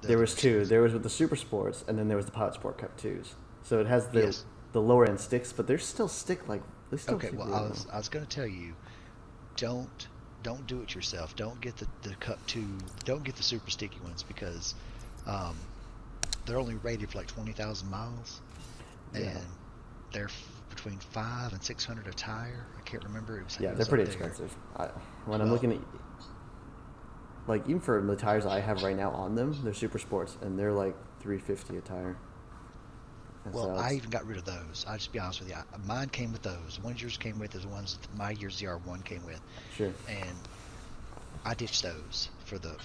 There was two. There was with the Super Sports, and then there was the Pilot Sport Cup 2s. So it has Yes. the lower end sticks, but they're still they still Okay. stick Well, really well. I was going to tell you, don't don't do it yourself. Don't get the Cup Two. Don't get the super sticky ones because um, they're only rated for like 20,000 miles, Yeah. and they're between 500 and 600 a tire. I can't remember. Yeah, It they're was up pretty there. expensive. When I'm Well, looking at, like, even for the tires I have right now on them, they're Super Sports, and they're like 350 a tire. And well, so I it's even got rid of those. I'll just be honest with you. Mine came with those. The ones yours came with is the ones that my year ZR1 came with, sure. and I ditched those for the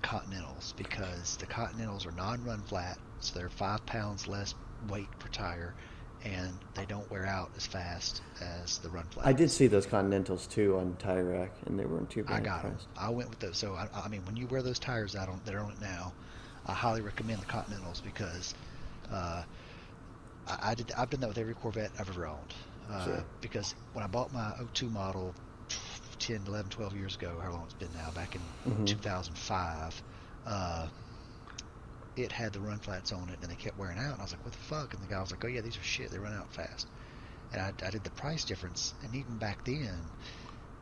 Continentals because the Continentals are non-run flat, so they're 5 pounds less weight per tire, and they don't wear out as fast as the run I did flats. see those Continentals too on Tire Rack, and they weren't too I bad got them. price. I went with those. So I mean, when you wear those tires out on that are on it now, I highly recommend the Continentals because uh, I've done that with every Corvette I've ever owned. Sure. Because when I bought my '02 model 10, 11, 12 years ago, how long it's been now, back in Mm-hmm. 2005, uh, it had the run flats on it and they kept wearing out. And I was like, what the fuck? And the guy was like, oh yeah, these are shit. They run out fast. And I did the price difference. And even back then,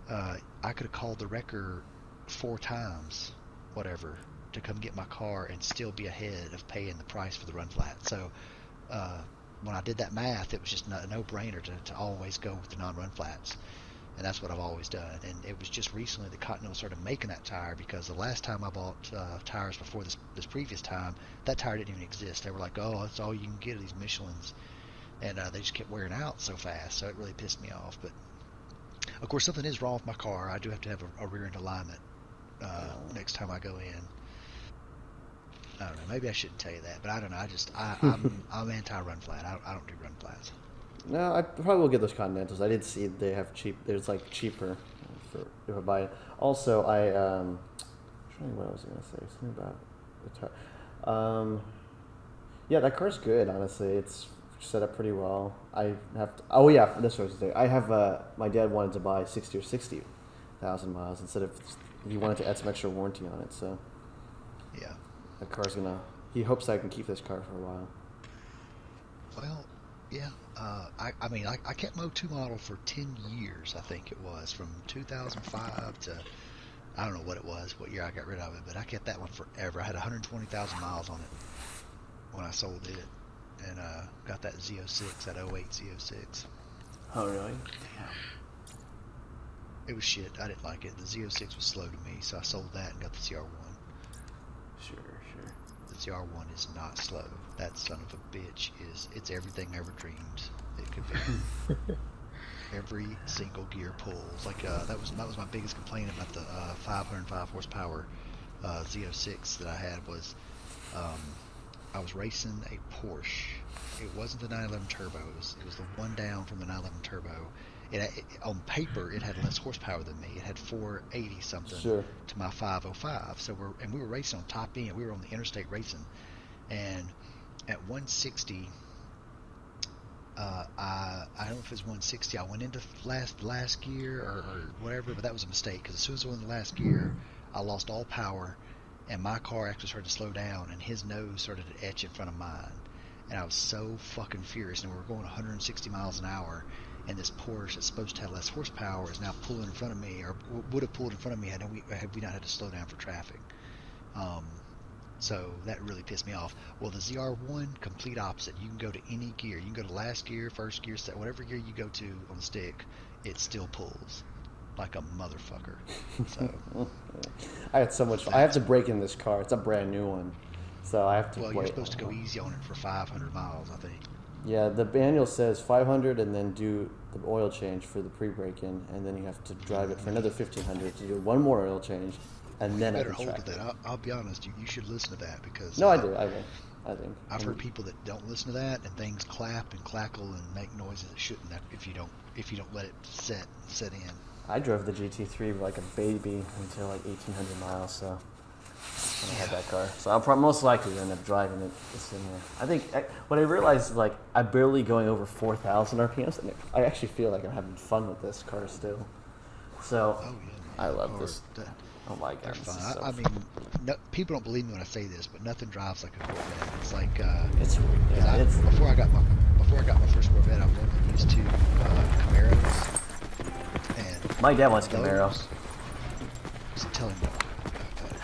I could have called the wrecker 4 times, whatever, to come get my car and still be ahead of paying the price for the run flat. So uh, when I did that math, it was just a no-brainer to always go with the non-run flats, and that's what I've always done. And it was just recently that Continental started making that tire because the last time I bought tires before this previous time, that tire didn't even exist. They were like, oh, that's all you can get are these Michelins, and they just kept wearing out so fast, so it really pissed me off. But of course, something is wrong with my car. I do have to have a rear end alignment next time I go in. I don't know. Maybe I shouldn't tell you that, but I don't know. I'm anti run flat. I don't do run flats. No, I probably will get those Continentals. I did see they have cheap. There's like cheaper for if I buy it. Also, I'm trying what I was gonna say. Something about the tire. Yeah, that car's good. Honestly, it's set up pretty well. I have to. Oh yeah, this was the. I have. My dad wanted to buy 60,000 miles instead of. He wanted to add some extra warranty on it, so Yeah. that car's gonna. He hopes I can keep this car for a while. Well, yeah. I mean, I kept my '02 model for 10 years, I think it was, from 2005 to, I don't know what it was, what year I got rid of it, but I kept that one forever. I had 120,000 miles on it when I sold it, and got that Z06, that '08 Z06. Oh really? It was shit. I didn't like it. The Z06 was slow to me, so I sold that and got the ZR1. Sure, sure. The ZR1 is not slow. That son of a bitch it's everything I ever dreamed it could be. Every single gear pulls. Like that was my biggest complaint about the 505 horsepower Z06 that I had was um, I was racing a Porsche. It wasn't the 911 Turbo. It was the one down from the 911 Turbo. On paper it had less horsepower than me. It had 480 something Sure. to my 505. So we were racing on top end. We were on the interstate racing, and at 160, I don't know if it was 160. I went into last gear or whatever, but that was a mistake because as soon as I went into last gear, I lost all power, and my car actually started to slow down, and his nose started to etch in front of mine, and I was so fucking furious. And we were going 160 miles an hour, and this Porsche that's supposed to have less horsepower is now pulling in front of me, or would have pulled in front of me had we not had to slow down for traffic. Um, so that really pissed me off. Well, the ZR1, complete opposite. You can go to any gear. You can go to last gear, first gear, whatever gear you go to on the stick, it still pulls like a motherfucker. So I had so much fun. I have that's to break in this car. It's a brand new one, so I have to well, you're wait. supposed to go easy on it for 500 miles, I think. Yeah, the manual says 500 and then do the oil change for the pre-break-in, and then you have to drive it for another 1500 to do one more oil change, and You then I better can hold to track that. it. I'll be honest. You should listen to that because No, I do. I will. I think. I've heard people that don't listen to that and things clap and clackle and make noises that shouldn't if you don't let it set in. I drove the GT3 like a baby until like 1800 miles, so when I had Yeah. that car. So I'll most likely end up driving it this in here. I think what I realized is like I'm barely going over 4,000 RPMs, and I actually feel like I'm having fun with this car still. So Oh yeah, I man. love this. Oh my god, They're this fun. is so I mean, no, people don't believe me when I say this, but nothing drives like a Corvette. It's like, it's because before I got my first Corvette, I was only used to Camaros, and my dad wants a Camaro. So telling you,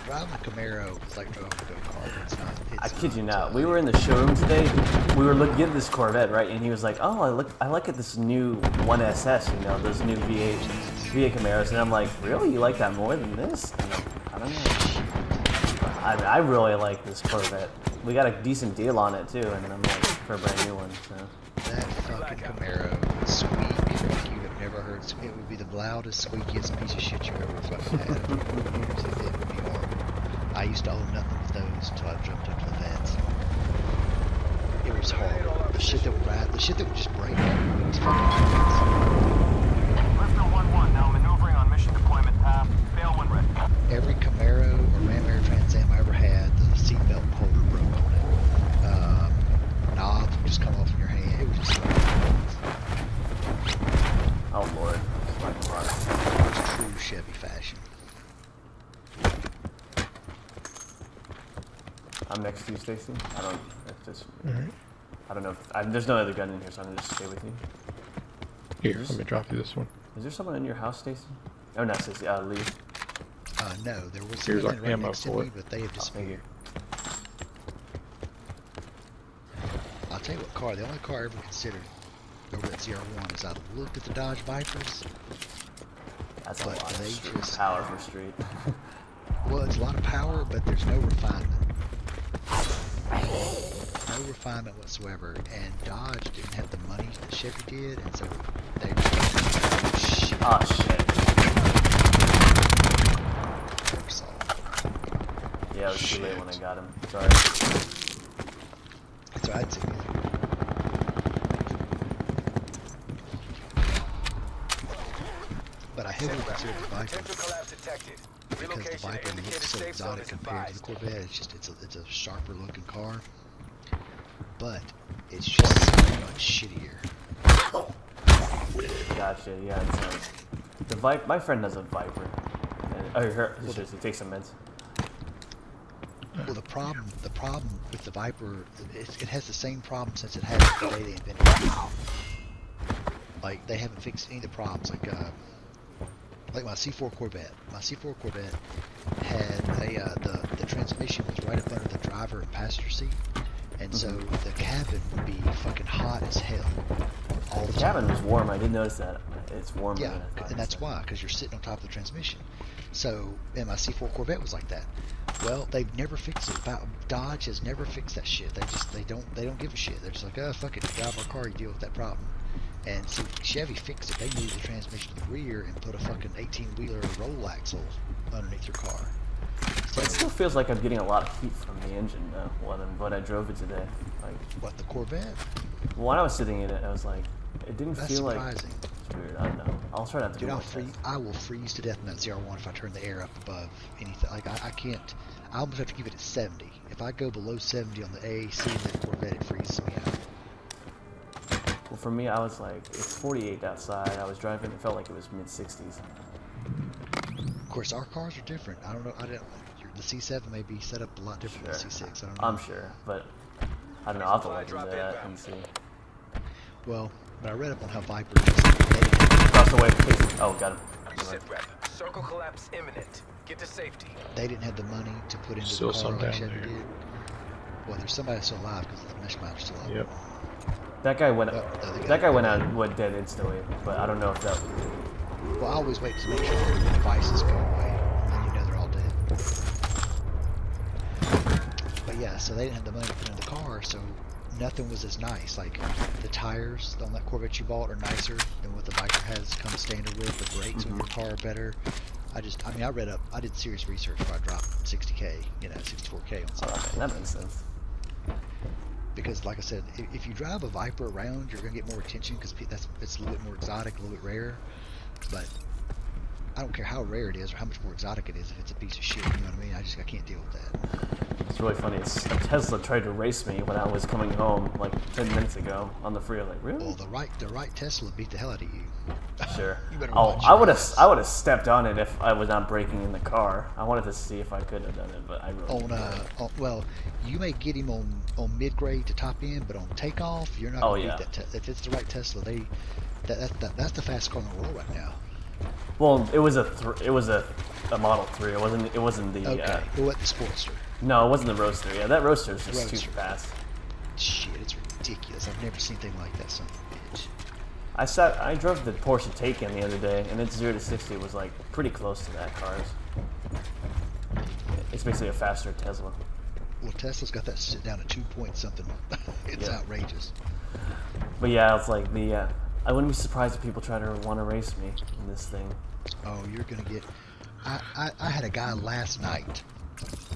driving a Camaro is like driving a go-kart. It's not. I kid you not. We were in the showroom today. We were looking at this Corvette, right? And he was like, "Oh, I like at this new 1SS, you know, those new V8 Camaros." And I'm like, "Really? You like that more than this?" And I don't know. I really like this Corvette. We got a decent deal on it too, and I'm like for a brand new one. So that fucking Camaro squeak like you have never heard. It would be the loudest, squeakiest piece of shit you ever fucking had. It would be horrible. I used to own nothing with those until I jumped into the vets. It was horrible. The shit that would just break. It was fucking horrible. Lifter 1-1, now maneuvering on mission deployment path. Fail when ready. Every Camaro or Ram Air Trans Am I ever had, the seatbelt holder broke on it. Knobs would just come off in your hand. It was just oh lord, my god. it was true Chevy fashion. I'm next to you, Stacy. I don't. It's just. Alright. I don't know. There's no other gun in here, so I'm gonna just stay with you. Here, let me drop you this one. Is there someone in your house, Stacy? Oh, not Stacy. Lee. No, there was Here's something our right ammo next to for me, it. but they have Thank you. disappeared. I'll tell you what car, the only car I ever considered over at ZR1 is I looked at the Dodge Vipers. That's a But lot they of street just- power for street. Well, it's a lot of power, but there's no refinement. No refinement whatsoever. And Dodge didn't have the money that Chevy did, and so they shit. Oh shit. Yeah, it was too late when I got him. Sorry. That's what I'd say. But I heavily consider the Viper Potential collapse detected. because the Relocation Viper indicated looks so safe zone exotic is compared to the advised. Corvette. It's a sharper looking car, but it's just so much shittier. Gotcha. Yeah, it's the Viper. My friend has a Viper. And, he takes some meds. Well, the problem with the Viper, it has the same problem since it had it the day they invented it. Like they haven't fixed any of the problems. Like my C4 Corvette. My C4 Corvette had the transmission was right up under the driver and passenger seat, and so the cabin would be fucking hot as hell all the The time. cabin was warm. I didn't notice that. It's warmer. Yeah, than I thought, and that's so. why, because you're sitting on top of the transmission. So, and my C4 Corvette was like that. Well, they've never fixed it. Dodge has never fixed that shit. They don't give a shit. They're just like, oh fuck it, you drive our car, you deal with that problem. And see, Chevy fixed it. They moved the transmission to the rear and put a fucking 18-wheeler roll axle underneath your car. So, But it still feels like I'm getting a lot of heat from the engine though. When I drove it today, like what, the Corvette? when I was sitting in it, I was like, it didn't That's feel surprising. like. It's weird. I don't know. I'll try not to. Dude, do I'll more tests. I will freeze to death in that ZR1 if I turn the air up above anything. Like I can't. I almost have to keep it at 70. If I go below 70 on the AAC in the Corvette, it freezes me out. Well, for me, I was like, it's 48 outside. I was driving. It felt like it was mid 60s. Of course, our cars are different. I don't know. The C7 may be set up a lot different than the C6. I don't know. I'm sure, but I don't know. I'll have to look into that and see. Well, but I read up on how Viper is. They didn't Across the way, please. Oh, got him. Sit rep. Circle collapse imminent. Get to safety. have the money to put into Still the car some like down Chevy there. did. Well, there's somebody still alive because the mesh map's still up. Yep. That guy went. Oh, they That got guy it. went dead instantly. But I don't know if that. Well, I always wait to make sure the devices go away, and then you know they're all dead. But yeah, so they didn't have the money to put in the car, so nothing was as nice. Like the tires on that Corvette you bought are nicer than what the Viper has come standard with. The brakes on your car are better. I did serious research before I dropped 60K, 64K on something. Okay, that makes sense. Because like I said, if you drive a Viper around, you're gonna get more attention because it's a little bit more exotic, a little bit rare. But I don't care how rare it is or how much more exotic it is if it's a piece of shit. You know what I mean? I can't deal with that. It's really funny. A Tesla tried to race me when I was coming home like 10 minutes ago on the freeway. Like, really? Well, the right Tesla beat the hell out of you. Sure. You better Oh, watch I your would have ass. I would have stepped on it if I was not braking in the car. I wanted to see if I could have done it, but I really Well, you may get him on mid-grade to top end, but on takeoff, you're not going to beat that. If it's the right Tesla, that's the fastest car in the world right now. Well, it was a Model 3. It wasn't the. Okay. It wasn't the Sportster. No, it wasn't the Roadster. Yeah, that Roadster is just too fast. Shit, it's ridiculous. I've never seen anything like that son of a bitch. I drove the Porsche Taycan the other day, and its 0 to 60 was like pretty close to that car's. It's basically a faster Tesla. Well, Tesla's got that shit down to 2 point something. It's outrageous. But yeah, it's like I wouldn't be surprised if people try to want to race me in this thing. Oh, you're gonna get. I had a guy last night.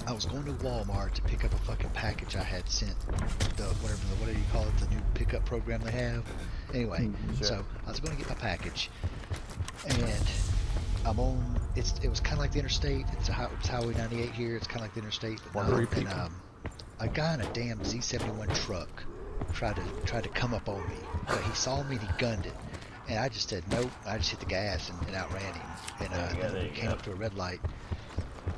I was going to Walmart to pick up a fucking package I had sent. What do you call it? The new pickup program they have. Anyway, so I was going to get my package, and I'm on. It was kind of like the interstate. It's Highway 98 here. It's kind of like the interstate. And a guy in a damn Z71 truck tried to come up on me, but he saw me and he gunned it, and I just said nope. I just hit the gas and outran him, and then we came up to a red light.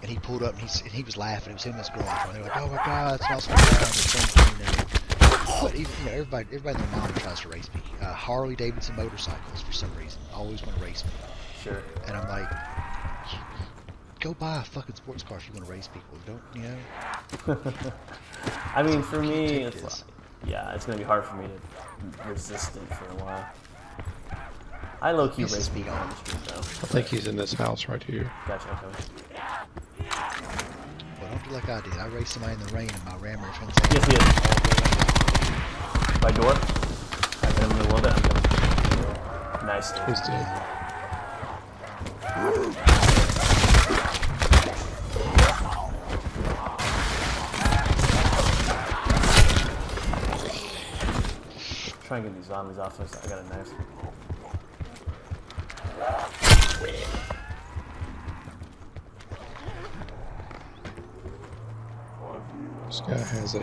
And he pulled up and he was laughing. It was him and his girlfriend. They were like, "Oh my God, it's an awesome guy." But even everybody and their mom tries to race me. Harley Davidson motorcycles for some reason always want to race me. Sure. And I'm like, go buy a fucking sports car if you want to race people. Don't you know? I mean, for me, it's gonna be hard for me to resist it for a while. I low-key race people on the street though. I think he's in this house right here. Gotcha. Okay. Well, don't do like I did. I raced somebody in the rain and my rammer turns Yes, he is. By door. I hit him in a little bit. I'm coming. Nice. He's dead. Try and get these zombies off this. I got a knife. This guy has a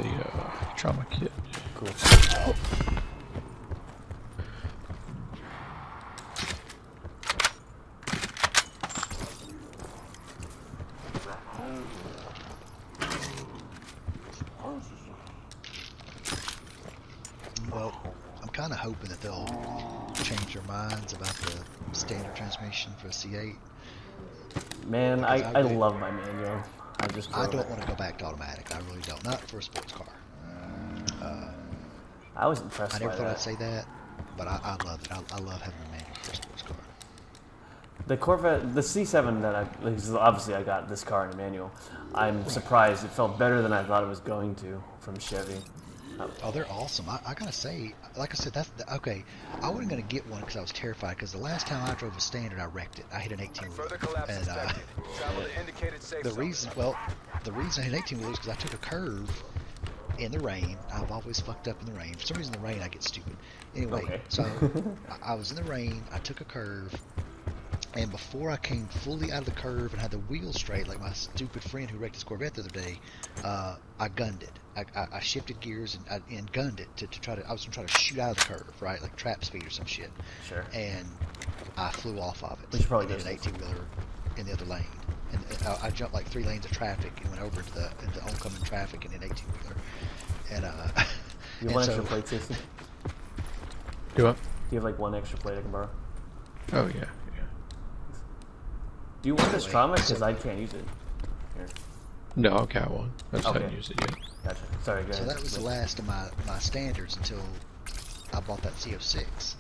trauma kit. Cool. Well, I'm kind of hoping that they'll change their minds about the standard transmission for a C8. Man, I love my manual. I don't want to go back to automatic. I really don't. Not for a sports car. I was impressed I by never thought that. I'd say that, but I love it. I love having a manual for a sports car. The Corvette, the C7 obviously I got this car in a manual. I'm surprised. It felt better than I thought it was going to from Chevy. Oh, they're awesome. I gotta say, like I said, okay. I wasn't gonna get one because I was terrified. Because the last time I drove a standard, I wrecked it. I hit an 18-wheeler. And the reason I hit an 18-wheeler is because I took a curve in the rain. I've always fucked up in the rain. For some reason, in the rain I get stupid. Anyway, so I was in the rain. I took a curve. And before I came fully out of the curve and had the wheel straight, like my stupid friend who wrecked his Corvette the other day, I gunned it. I shifted gears and gunned it to try to. I was gonna try to shoot out of the curve, right, like trap speed or some shit. Sure. And I flew off of it. We should probably and hit an 18-wheeler in the other lane, and I jumped like 3 lanes of traffic and went over into the oncoming traffic in an 18-wheeler. And You have one extra plate, Stacy? Do what? Do you have like one extra plate I can borrow? Oh yeah. Do you want this Wait, trauma? Because I can't use it. Here. No, I've got one. I just Okay. haven't used it yet. Gotcha. Sorry, go so ahead. that was the last of my standards until I bought that C06.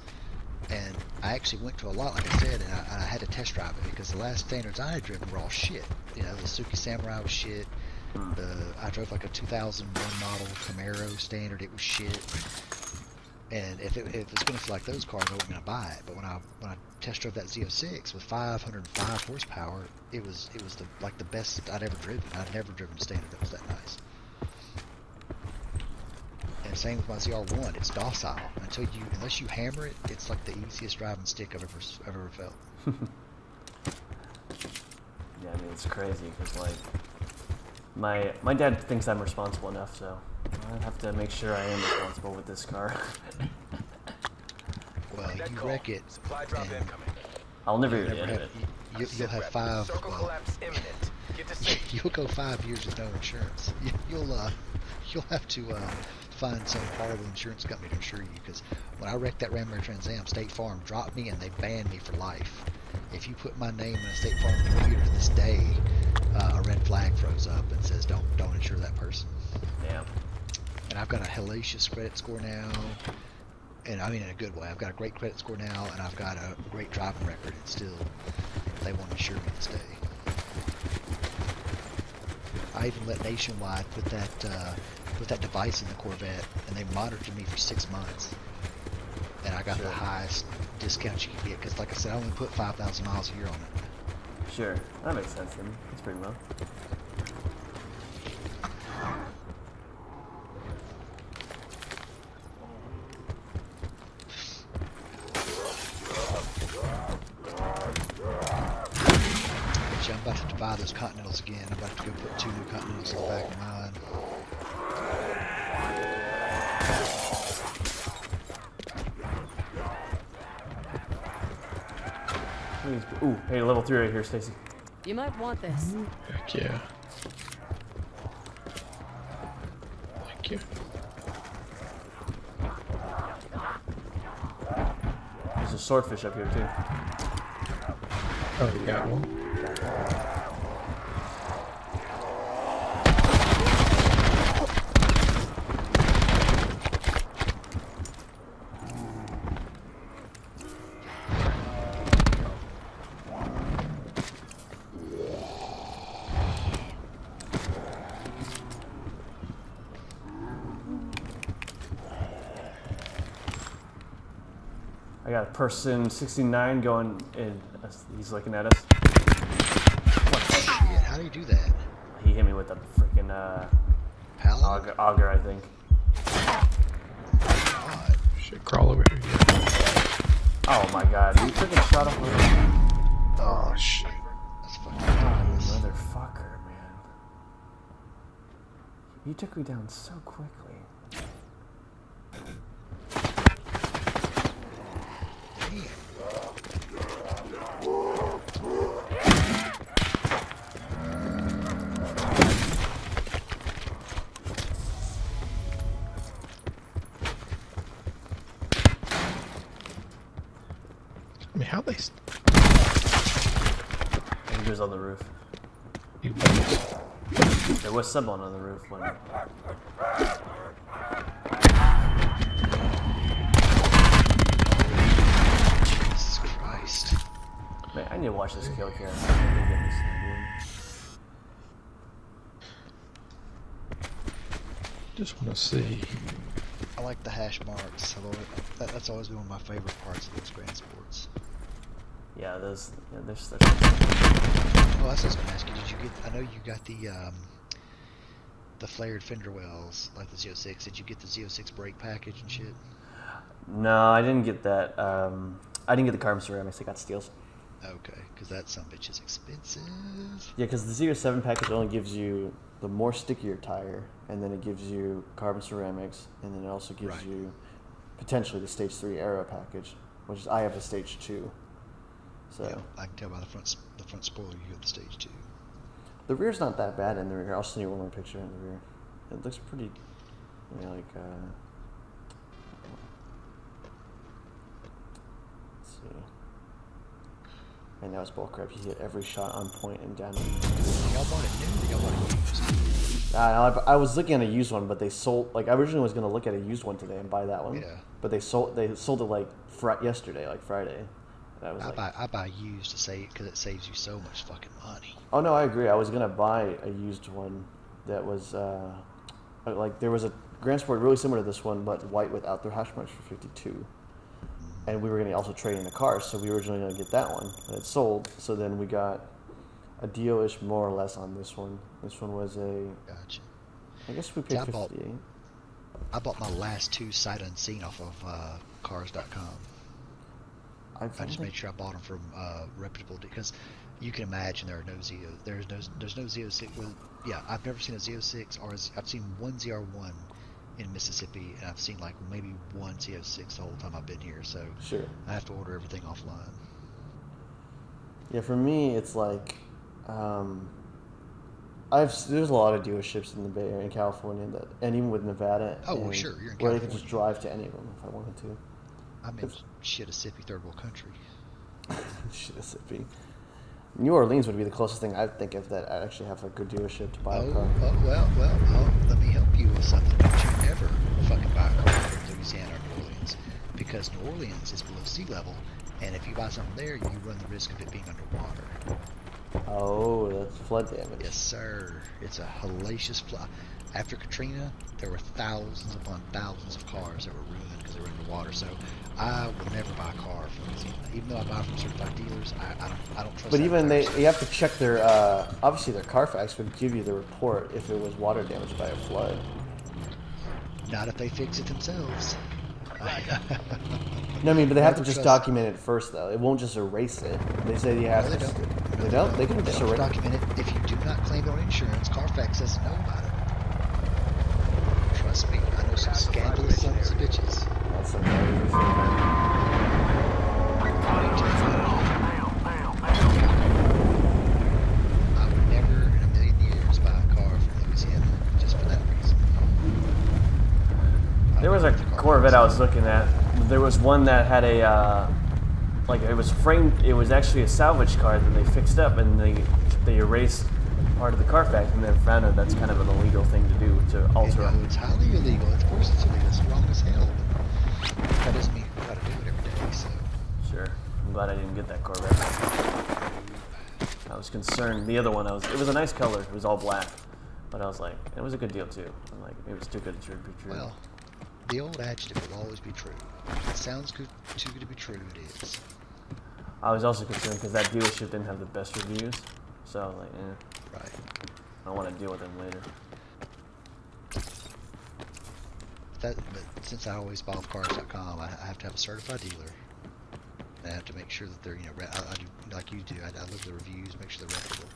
And I actually went to a lot, like I said, and I had to test drive it because the last standards I had driven were all shit. You know, the Suzuki Samurai was shit. I drove like a 2001 model Camaro standard. It was shit. And if it's going to feel like those cars, I wasn't going to buy it. But when I test drove that Z06 with 505 horsepower, it was the best I'd ever driven. I'd never driven a standard that was that nice. And same with my ZR1. It's docile unless you hammer it. It's like the easiest driving stick I've ever felt. I mean, it's crazy because like my dad thinks I'm responsible enough, so I have to make sure I am responsible with this car. Well, you wreck it, Supply drop and incoming. I'll never you'll even never edit have, it. you'll have 5. Circle Well, collapse imminent. Get to safety. you'll go 5 years with no insurance. You'll have to find some horrible insurance company to insure you, because when I wrecked that Ram Air Trans Am, State Farm dropped me and they banned me for life. If you put my name in a State Farm computer to this day, a red flag throws up and says don't insure that person. Damn. And I've got a hellacious credit score now, and I mean in a good way. I've got a great credit score now, and I've got a great driving record, and still they won't insure me to this day. I even let Nationwide put that device in the Corvette, and they monitored me for 6 months, and I got the highest discount you can get, because like I said, I only put 5,000 miles a year on it. Sure, that makes sense then. That's pretty low. Actually, I'm about to buy those Continentals again. I'm about to go put 2 new Continentals in the back of mine. Please. Ooh, hey, level 3 right here, Stacy. You might want this. Heck yeah. Thank you. There's a swordfish up here too. Oh, you got one? I got a person 69 going in. He's looking at us. Shit, how do you do that? He hit me with a freaking Paladin? auger, I think. God. Shit, crawl over here. Oh my god, he freaking shot up with Oh, shit. That's fucking Oh, ridiculous. motherfucker, man. You took me down so quickly. I mean, how they... I think he was on the roof. He was. There was someone on the roof when... Jesus Christ. Man, I need to watch this kill cam. I'm gonna get this thing, Just want to see. I like the hash marks. That's always been one of my favorite parts of those Grand Sports. dude. Yeah, there's... Oh, that's what I was going to ask you. Did you get... I know you got the flared fender wells, like the Z06. Did you get the Z06 brake package and shit? No, I didn't get that. I didn't get the carbon ceramics. I got steels. Okay, because that sumbitch is expensive. Yeah, because the 07 package only gives you the more stickier tire, and then it gives you carbon ceramics, and then it also gives Right. you potentially the stage 3 aero package, which is, I have a stage 2. So Yeah, I can tell by the front spoiler you got the stage 2. the rear's not that bad in the rear. I'll send you one more picture in the rear. It looks pretty, you know, like. Let's see. And that was bullcrap. He hit every shot on point and down. Y'all bought it new or y'all bought it used? I was looking at a used one, but they sold. Like I originally was gonna look at a used one today and buy that one. Yeah. But they sold it like yesterday, like Friday. And I was I buy used to save, because it saves you so much fucking money. Oh no, I agree. I was gonna buy a used one that was like there was a Grand Sport really similar to this one, but white without their hash marks for 52. And we were gonna also trade in the car, so we were originally gonna get that one, and it sold. So then we got a deal-ish more or less on this one. This one was a, Gotcha. I guess we See, paid I bought- 58. I bought my last 2 sight unseen off of cars.com. I just made sure I bought them from reputable, because You can imagine there are no Z. There's no Z06. Well, yeah, I've never seen a Z06, or I've seen one ZR1 in Mississippi, and I've seen like maybe one Z06 the whole time I've been here. So Sure. I have to order everything offline. Yeah, for me, it's like, there's a lot of dealerships in the Bay Area in California that, and even with Nevada. Oh, well, and sure, you're in where I California. could just drive to any of them if I wanted to. I'm in Mississippi, third world country. Mississippi. New Orleans would be the closest thing I'd think of that I actually have a good dealership to buy a car. Well, let me help you with something. Don't you ever fucking buy a car in Louisiana or New Orleans, because New Orleans is below sea level, and if you buy something there, you run the risk of it being underwater. Oh, that's flood damage. Yes, sir. It's a hellacious flood. After Katrina, there were thousands upon thousands of cars that were ruined because they were underwater. So I will never buy a car from Louisiana, even though I buy from certified dealers. I don't trust. But that even person. you have to check their, obviously their Carfax would give you the report if it was water damaged by a flood. Not if they fix it themselves. No, I mean, but they have to Never just trust- document it first, though. It won't just erase it. They say you have No, to. they don't. They don't? They can just erase it. Document it. If you do not claim it on insurance, Carfax doesn't know about it. Trust me, I know some scandalous sons of bitches. That's some crazy shit. I would never in a million years buy a car from Louisiana just for that reason. There was a Corvette I was looking at. There was one that had a, like it was framed. It was actually a salvage car that they fixed up, and they erased part of the Carfax, and then found out that's kind of an illegal thing to do to alter. No, it's highly illegal. Of course it's illegal. It's wrong as hell. But that doesn't mean you gotta do it every day. So Sure, I'm glad I didn't get that Corvette. I was concerned. The other one, it was a nice color. It was all black, but I was like, it was a good deal too. I'm like, it was too good to be true. well, the old adjective will always be true. If it sounds good, too good to be true, it is. I was also concerned because that dealership didn't have the best reviews, so I was like, Right. I don't want to deal with them later. But since I always buy off cars.com, I have to have a certified dealer. And I have to make sure that they're, I do like you do. I look at the reviews, make sure they're reputable.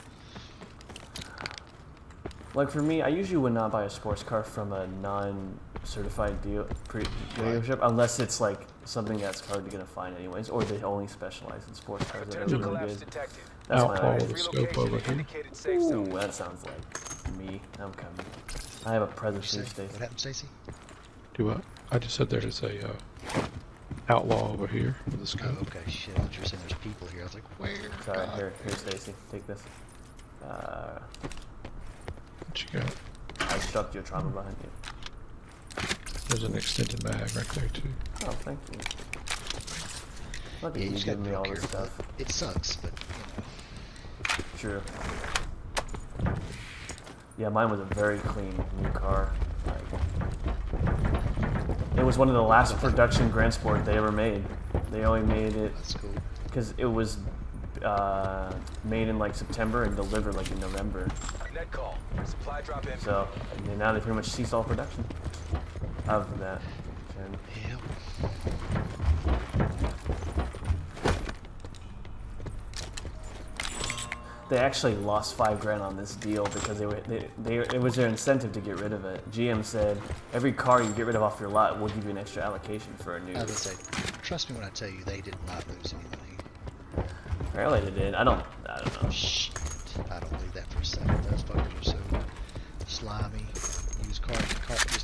Like for me, I usually would not buy a sports car from a non-certified dealership unless it's like something that's hard to get a find anyways, or they only specialize in sports cars that are Potential really collapse good. detected. That's Outlaw my with idea. a scope over here. Indicated safe Ooh, zone. that sounds like me. I'm coming. I have a present for you, What Stacy. happened, Stacy? Do what? I just said there's a outlaw over here with a Oh, scope. okay. Shit, I thought you were saying there's people here. I was like, where? Sorry, here, Stacy. Take this. What you got? I shoved your trauma behind you. There's an extended mag right there too. Oh, thank you. Look at Yeah, you you just gotta giving be me all real this careful. stuff. It sucks, but True. Yeah, mine was a very clean new car. Like, it was one of the last production Grand Sport they ever made. They only made it that's cool. because it was made in like September and delivered like in November. Net call. Supply drop in. So now they pretty much ceased all production of that. And Yep. they actually lost $5,000 on this deal because it was their incentive to get rid of it. GM said every car you get rid of off your lot will give you an extra allocation for a new. I was gonna say, trust me when I tell you they did not lose any money. Apparently they did. I don't know. Shit. I don't believe that for a second. Those fuckers are so slimy. Just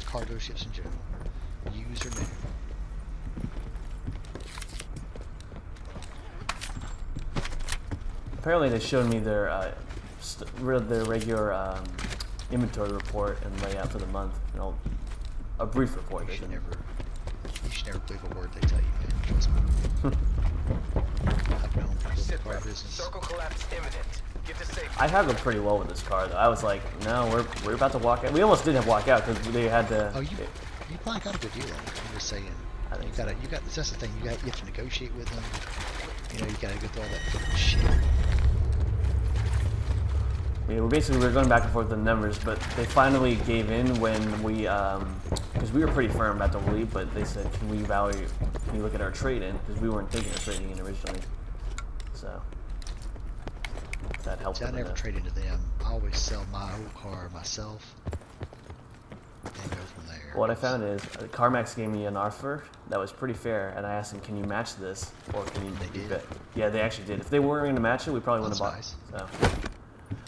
cargo ships in general. Use or new. Apparently they showed me their regular inventory report and layout for the month. A brief report. You They should didn't- never believe a word they tell you, man. Trust me. I've known people in the Sit car rep. business. Circle collapse imminent. Get to safety. I handled pretty well with this car though. I was like, no, we're about to walk out. We almost didn't have to walk out because they had to. Oh, you probably got a good deal on it. I'm just saying. I think That's the thing. You have to negotiate with them. You gotta go through all that fucking shit. Yeah, we were going back and forth with the numbers, but they finally gave in when we, because we were pretty firm about the leave, but they said, can you look at our trade-in? Because we weren't thinking of trading in originally. So, that helped See, I them. never trade into them. I always sell my old car myself and go from there. What I found is CarMax gave me an offer that was pretty fair, and I asked them, "Can you match this, or can you?" They did? bet?" Yeah, they actually did. If they weren't going to match it, we probably wouldn't have bought. That's So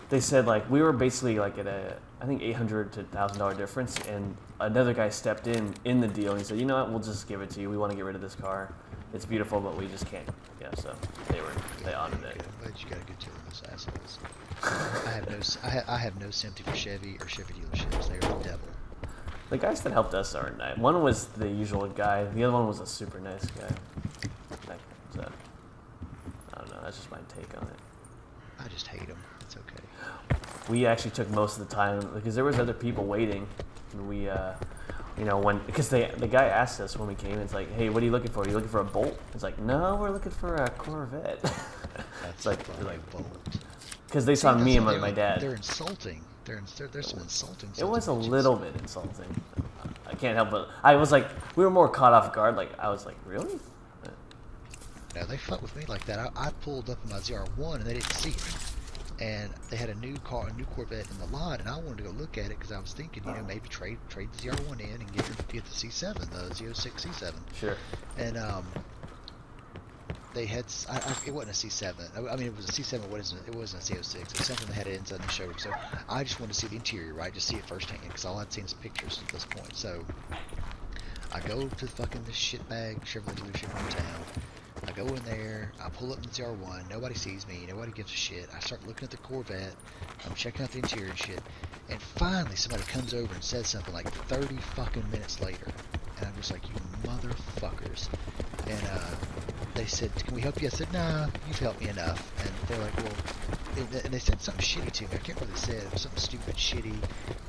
they said like we were basically like at I think $800 to $1,000 difference, and another guy stepped in the deal and he said, "You know what? We'll just give it to you. We want to get rid of this car. It's beautiful, but we just can't." Yeah, so they honored it. But you got a good deal on those assholes. I have no sympathy for Chevy or Chevy dealerships. They are the devil. The guys that helped us are nice. One was the usual guy. The other one was a super nice guy. So, I don't know. That's just my take on it. I just hate them. It's okay. We actually took most of the time because there was other people waiting. And we, because the guy asked us when we came. It's like, "Hey, what are you looking for? Are you looking for a Bolt?" It's like, "No, we're looking for a Corvette." That's like Bolt. because they saw me and my They're dad. insulting. There's some insulting. It was a images. little bit insulting. I can't help but I was like, we were more caught off guard. Like I was like, really? No, they fucked with me like that. I pulled up in my ZR1 and they didn't see it. And they had a new Corvette in the lot, and I wanted to go look at it because I was thinking, maybe trade the ZR1 in and get the C7, the Z06 C7. Sure. And they had it wasn't a C7. I mean, it was a C7. It wasn't a Z06. It was something they had inside the showroom. So I just wanted to see the interior, right? Just see it firsthand because all I'd seen is pictures at this point. So I go to fucking this shitbag Chevrolet dealership in town. I go in there, I pull up in the ZR1, nobody sees me, nobody gives a shit. I start looking at the Corvette, I'm checking out the interior and shit, and finally somebody comes over and says something like 30 fucking minutes later, and I'm just like, you motherfuckers. And they said, "Can we help you?" I said, "Nah, you've helped me enough." And they're like, well, and they said something shitty to me, I can't remember what they said, it was something stupid, shitty,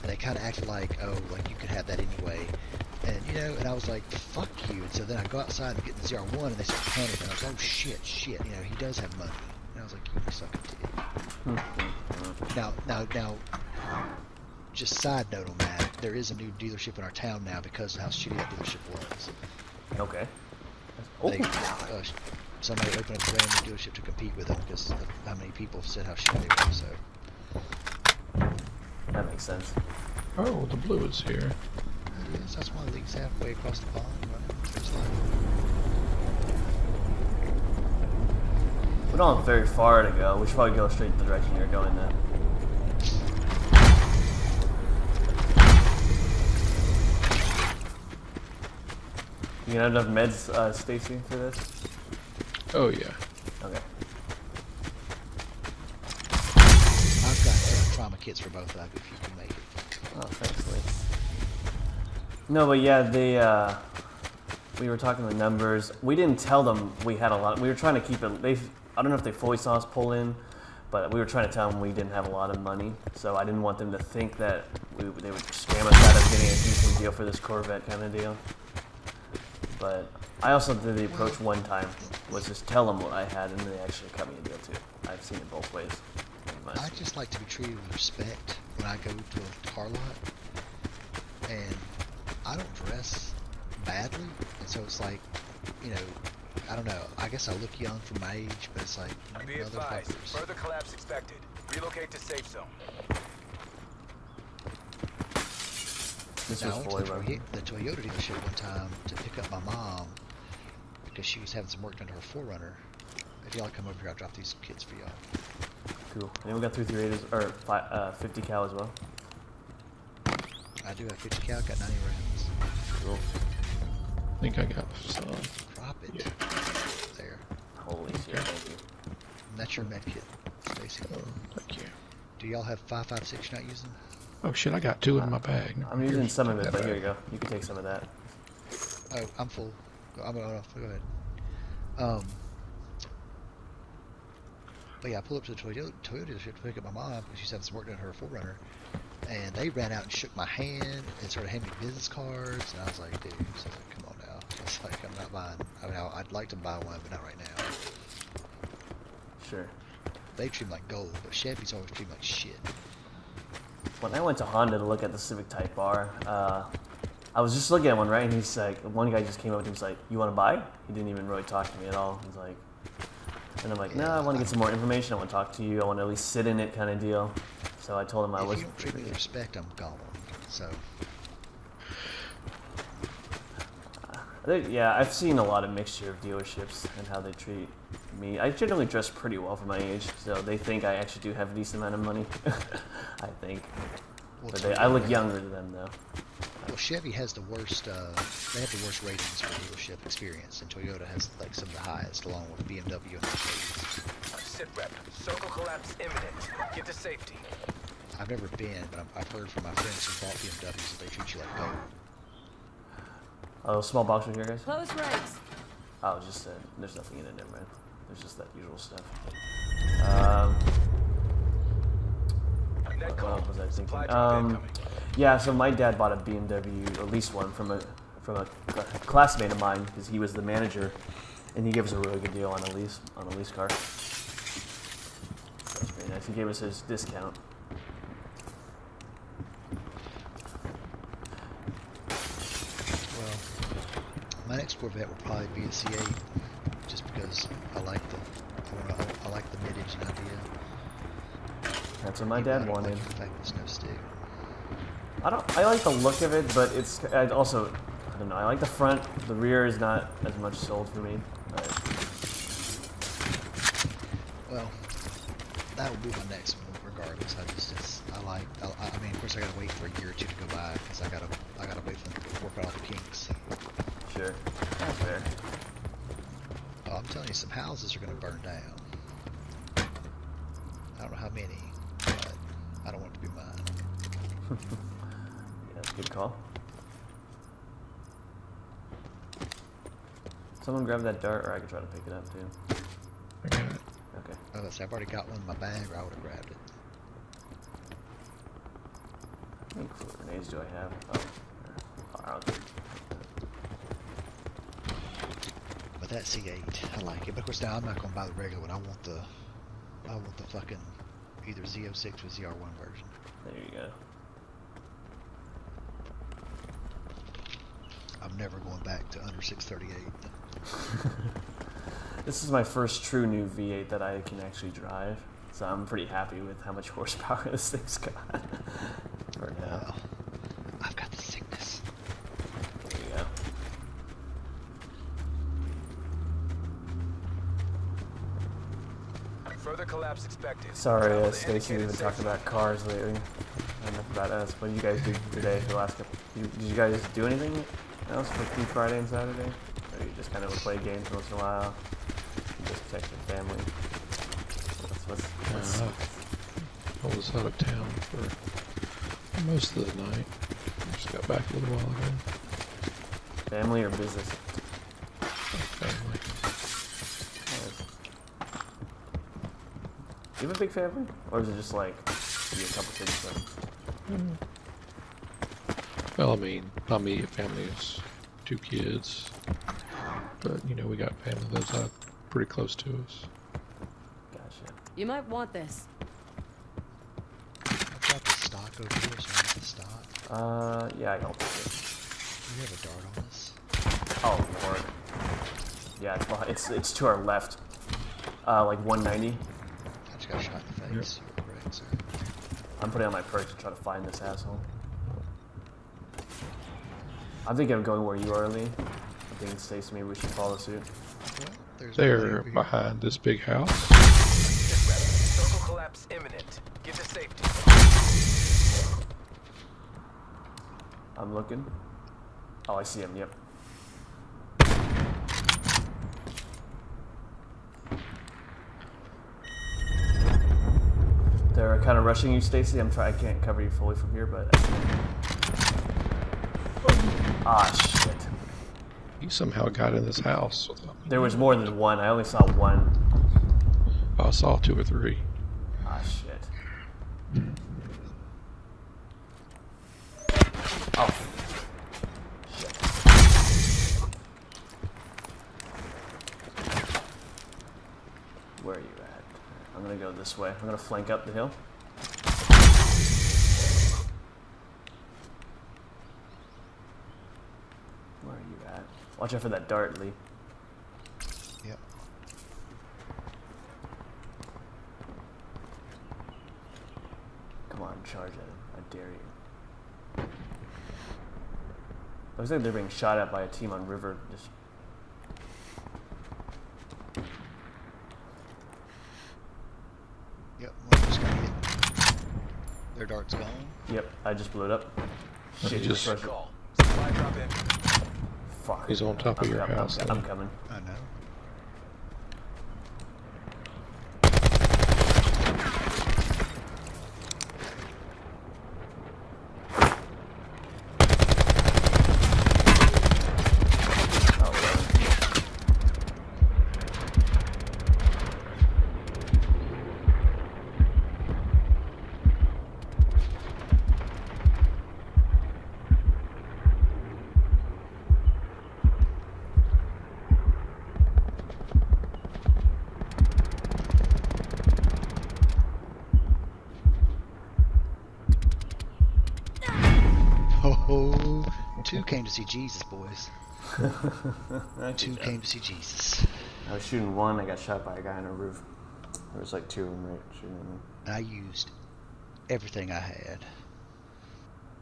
and they kind of acted like, oh, like you could have that anyway. And, and I was like, fuck you. And so then I go outside and get in the ZR1 and they start panicking. And I was like, oh shit, he does have money. And I was like, you suck a dick. Now, just side note on that, there is a new dealership in our town now because of how shitty that dealership was. Okay. Somebody opened up a brand new dealership to compete with them because of how many people said how shitty they were, so. That makes sense. Oh, the blue is here. It is. That's why it leaks halfway across the pond, right? It's like, We don't have very far to go. We should probably go straight the direction you're going then. You gonna have enough meds, Stacy, for this? Oh yeah. Okay. I've got trauma kits for both of you if you can make it. Oh, thanks, Lee. No, but yeah, we were talking the numbers. We didn't tell them we had a lot. We were trying to keep it. I don't know if they fully saw us pull in, but we were trying to tell them we didn't have a lot of money. So I didn't want them to think that they would scam us out of getting a decent deal for this Corvette kind of deal. But I also did the approach one time, was just tell them what I had, and they actually cut me a deal too. I've seen it both ways. I just like to be treated with respect when I go to a car lot, and I don't dress badly, and so it's like, I don't know. I guess I look young for my age, but it's like, Be advised, motherfuckers. further collapse expected. Relocate to safe zone. This Now, I was went fully to running. the Toyota dealership one time to pick up my mom because she was having some work done to her 4Runner. If y'all come over here, I'll drop these kits for y'all. Cool. And we got 338s or 50 cal as well. I do have 50 cal, got 90 rounds. Cool. I think I got some. Drop it. Yeah. There. Holy shit! Thank you. And that's your med kit, Stacy. Oh, thank you. Do y'all have 5.56 you're not using? Oh shit, I got 2 in my bag. I'm using Here's some of it, that but here bag. you go. You can take some of that. Oh, I'm full. I'm going off. Go ahead. But yeah, I pulled up to the Toyota dealership to pick up my mom because she's having some work done on her 4Runner. And they ran out and shook my hand and started handing me business cards. And I was like, dude, come on now. It's like, I'm not buying. I mean, I'd like to buy one, but not right now. Sure. They treat me like gold, but Chevy's always treat me like shit. When I went to Honda to look at the Civic Type R, I was just looking at one, right? And he's like, one guy just came up to me and was like, "You want to buy?" He didn't even really talk to me at all. He's like, And I'm like, Yeah, nah, I want to get some more information. I want to talk to you. I want to at least sit in it, kind of deal. So I told him I If was. you don't treat me with respect, I'm gone. So, Yeah, I've seen a lot of mixture of dealerships and how they treat me. I generally dress pretty well for my age, so they think I actually do have a decent amount of money. I think. well, But I Toyota- look younger to them, though. Well, Chevy has the worst. They have the worst ratings for dealership experience, and Toyota has like some of the highest, along with BMW and Mercedes. Sit rep. Circle collapse imminent. Get to safety. I've never been, but I've heard from my friends who bought BMWs that they treat you like gold. Oh, small box right here, guys. Close ranks. Oh, just there's nothing in it. Never mind. There's just that usual stuff. Net What call. was I thinking? Supply drop incoming. Yeah, so my dad bought a BMW, or at least one, from a classmate of mine, because he was the manager, and he gave us a really good deal on a lease car. That was pretty nice. He gave us his discount. Well, my next Corvette will probably be a C8, just because I like the midage and idea. That's what my I dad don't wanted. like the fact there's no stick. I like the look of it, but I don't know. I like the front. The rear is not as much sold for me. Well, that will be my next one, regardless. I mean, of course, I gotta wait for a year or two to go by because I gotta wait for them to work out all the kinks. Sure, that's fair. Oh, I'm telling you, some houses are gonna burn down. I don't know how many, but I don't want it to be mine. Yeah, that's a good call. Someone grab that dart, or I could try to pick it up too. I got it. Okay. I've already got one in my bag, or I would have grabbed it. How many grenades do I have? Oh, I'll do. But that C8, I like it. But of course, now I'm not gonna buy the regular one. I want the fucking either Z06 or ZR1 version. There you go. I'm never going back to under 638. This is my first true new V8 that I can actually drive, so I'm pretty happy with how much horsepower this thing's got. For now. Well, I've got the sickness. There you go. Further collapse expected. Sorry, Travel to Stacy, we've indicated been safe talking about cars lately. Enough about us. What did you guys do today for the last couple? Did you guys do anything else for Free Friday and Saturday? Or you just kind of play games once in a while? You just text your family? What's I was out of town for most of the night. Just got back a little while ago. family or business? Family. Do you have a big family? Or is it just like you a couple kids? Well, I mean, my immediate family is 2 kids, but you know, we got family that lives out pretty close to us. Gotcha. You might want this. I've got the stock over here, so I have the stock. Yeah, I don't think Do you have a dart on this? it. Oh, Lord. Yeah, it's behind, it's to our left. Like 190. I just got shot in the face. You're correct, sir. I'm putting on my perch to try to find this asshole. I'm thinking of going where you are, Lee. I think Stacy, maybe we should follow suit. Well, there's They're nobody over here. behind this big house. Sit rep. Circle collapse imminent. Get to safety. I'm looking. Oh, I see him, yep. They're kind of rushing you, Stacy. I can't cover you fully from here, but I see him. Ah, shit. He somehow got in this house. There was more than one. I only saw one. I saw 2 or 3. Ah, shit. Oh. Shit. Where are you at? I'm gonna go this way. I'm gonna flank up the hill. Where are you at? Watch out for that dart, Lee. Yep. charge at him. I dare you. Looks like they're being shot at by a team on river. Just Yep, we're just gonna get their darts gone. yep, I just blew it up. Shit, just- just Call. Supply drop in. fuck. He's on top of your house, I'm though. coming. I know. Oh, well. Oh, two came to see Jesus, boys. Good Two job. came to see Jesus. I was shooting one. I got shot by a guy on a roof. There was like two of them right shooting at me. And I used everything I had.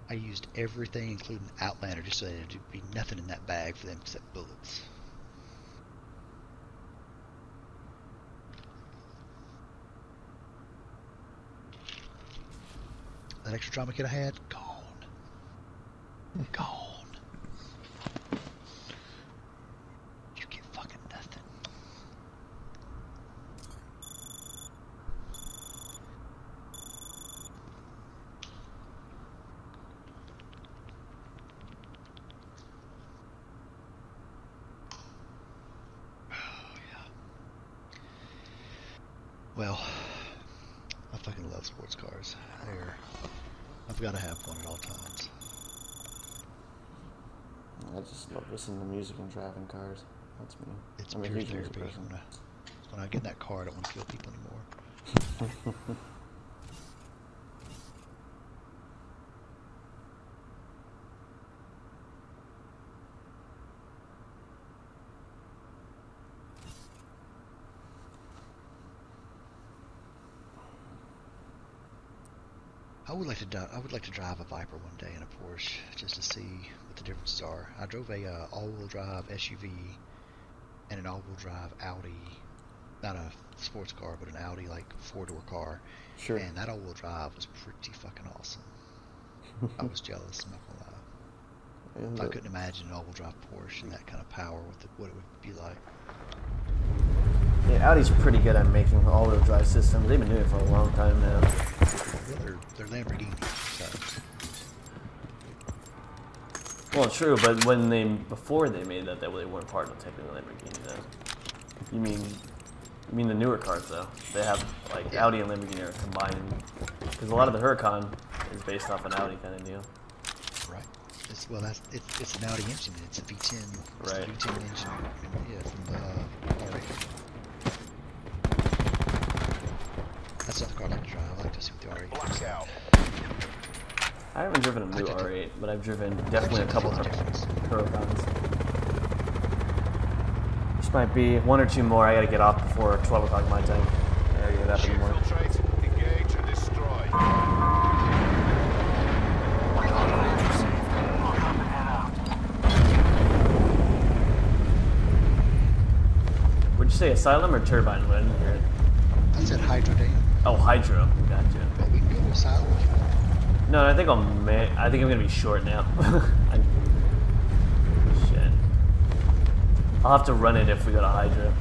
I used everything, including Outlander, just so there'd be nothing in that bag for them except bullets. That extra trauma kit I had, gone. Gone. You get fucking nothing. Well, I fucking love sports cars. I've got to have one at all times. I just love listening to music and driving cars. That's me. It's I'm a pure huge music therapy. person. When I get in that car, I don't want to kill people anymore. I would like to drive a Viper one day in a Porsche just to see what the differences are. I drove a all-wheel drive SUV and an all-wheel drive Audi, not a sports car, but an Audi like four-door car. Sure. And that all-wheel drive was pretty fucking awesome. I was jealous, I'm not gonna lie. I couldn't imagine an all-wheel drive Porsche and that kind of power, what it would be like. Yeah, Audi's pretty good at making all-wheel drive systems. They've been doing it for a long time now. Well, they're Lamborghini, so. Well, true, but before they made that, they weren't part of technically Lamborghini, though. You mean the newer cars, though? They have like Audi and Lamborghini are combined, because a lot of the Huracan is based off an Audi kind of deal. Right. It's an Audi engine. It's a V10. It's Right. a V10 engine. Yeah, from the R8. That's not the car I like to drive. I like to see what the R8 Blocks out. I haven't driven a new R8, but I've driven definitely a couple of Huracans. This might be one or two more. I gotta get off before 12 o'clock my time. I gotta get up in the morning. Infiltrate, engage, and destroy. Would you say Asylum or Turbine? I didn't hear it. I said Hydro Dam. Oh, Hydro. Gotcha. But we can go to Asylum if you want. No, I think I think I'm gonna be short now. Shit. I'll have to run it if we go to Hydro.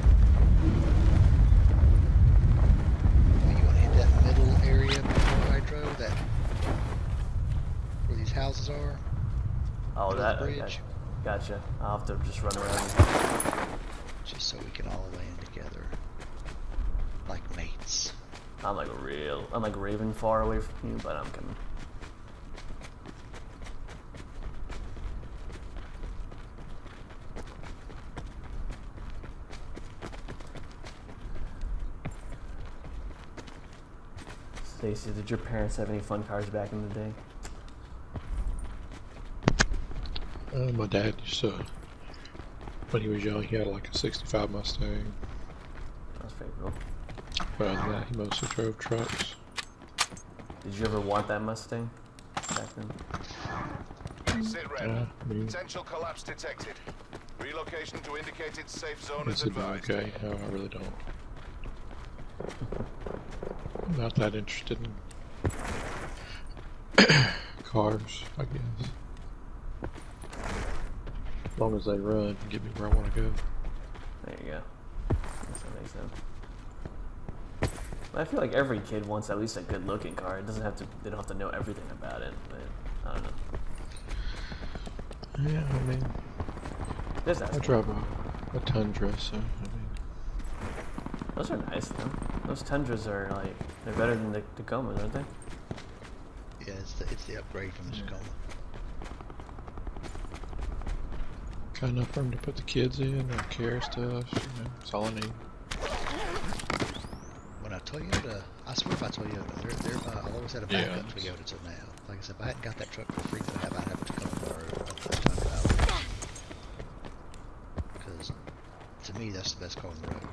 You want to hit that middle area before Hydro, where these houses are? Oh, Under that. the bridge. Gotcha. I'll have to just run around. Just so we can all land together. Like mates. I'm like Raven far away from you, but I'm coming. Stacy, did your parents have any fun cars back in the day? My dad used to, when he was young, he had like a 65 Mustang. That's pretty cool. But other than that, he mostly drove trucks. Did you ever want that Mustang back then? Sit rep. I mean, Potential collapse detected. Relocation to indicated safe zone this is would be advised. okay. No, I really don't. I'm not that interested in cars, I guess. As long as they run and get me where I want to go. There you go. That's what makes sense. I feel like every kid wants at least a good-looking car. It doesn't have to. They don't have to know everything about it. But I don't know. Yeah, I mean, Just I asking. drive a Tundra, so I mean, Those are nice though. Those Tundras are like they're better than the Tacomas, aren't they? Yeah, it's the upgrade from the Tacoma. got enough room to put the kids in and care stuff. You know, that's all I need. When I Toyota, I swear by Toyota, they're I always had a Yeah, backup it's- Toyota till now. Like I said, if I hadn't got that truck for free, I'd have a Tacoma or a Tundra. Because to me, that's the best car on the road.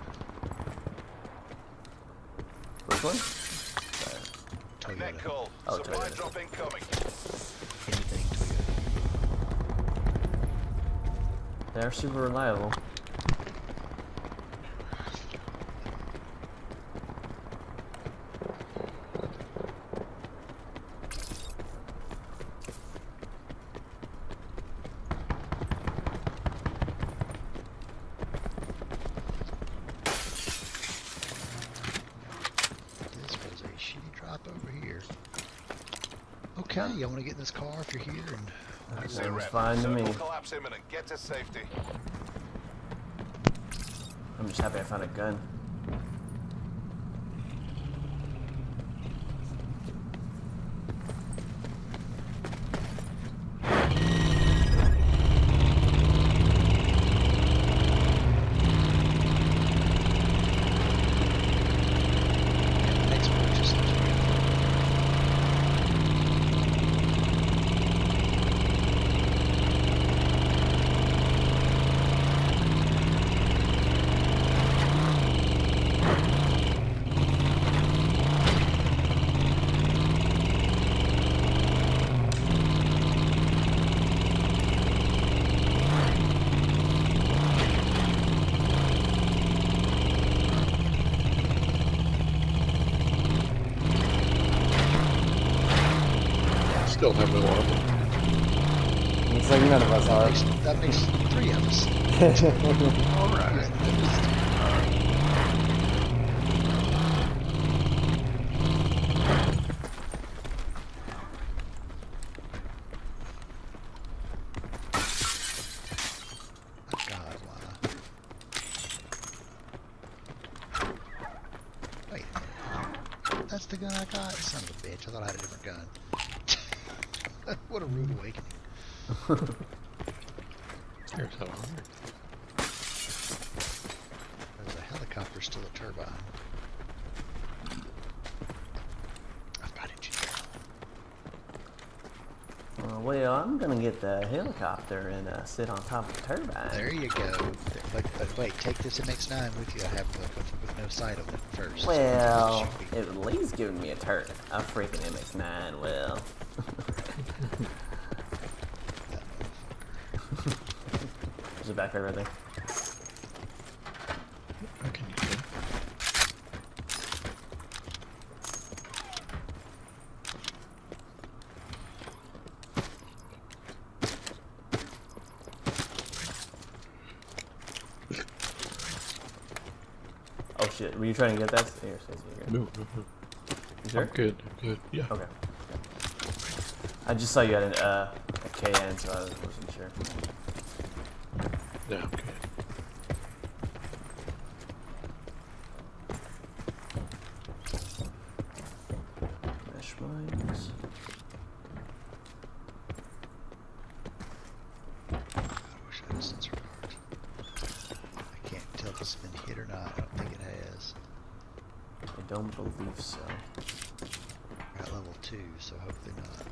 Which one? Net Toyota. call. Oh, Supply Toyota. drop incoming. Anything Toyota. They're super reliable. This was a shitty drop over here. Okay, y'all want to get in this car if you're here and That Sit sounds rep. fine to Circle me. collapse imminent. Get to safety. I'm just happy I found a gun. the next one just looks pretty fun. Still have no armor. Looks like none of us are. That makes 3 of us. Alright. God, why? Wait a minute. That's the gun I got? Son of a bitch. I thought I had a different gun. What a rude awakening. Here's how I work. There's a helicopter still a turbine. I've got engineer. Well, I'm gonna get the helicopter and sit on top of the turbine. There you go. But wait, take this MX-9 with you. I have with no sight on it first. Well, Shoot me. at least giving me a freaking MX-9 will. There's a back right there. I can use it. Oh shit, were you trying to get that? Here, Stacy, you're good. No, no, no. You sure? I'm good. I'm good. Yeah. Okay. I just saw you had a KN, so I wasn't sure. No, I'm good. Mesh mines. I wish I had a sensor card. I can't tell if it's been hit or not. I don't think it has. I don't believe so. I got level 2, so hopefully not.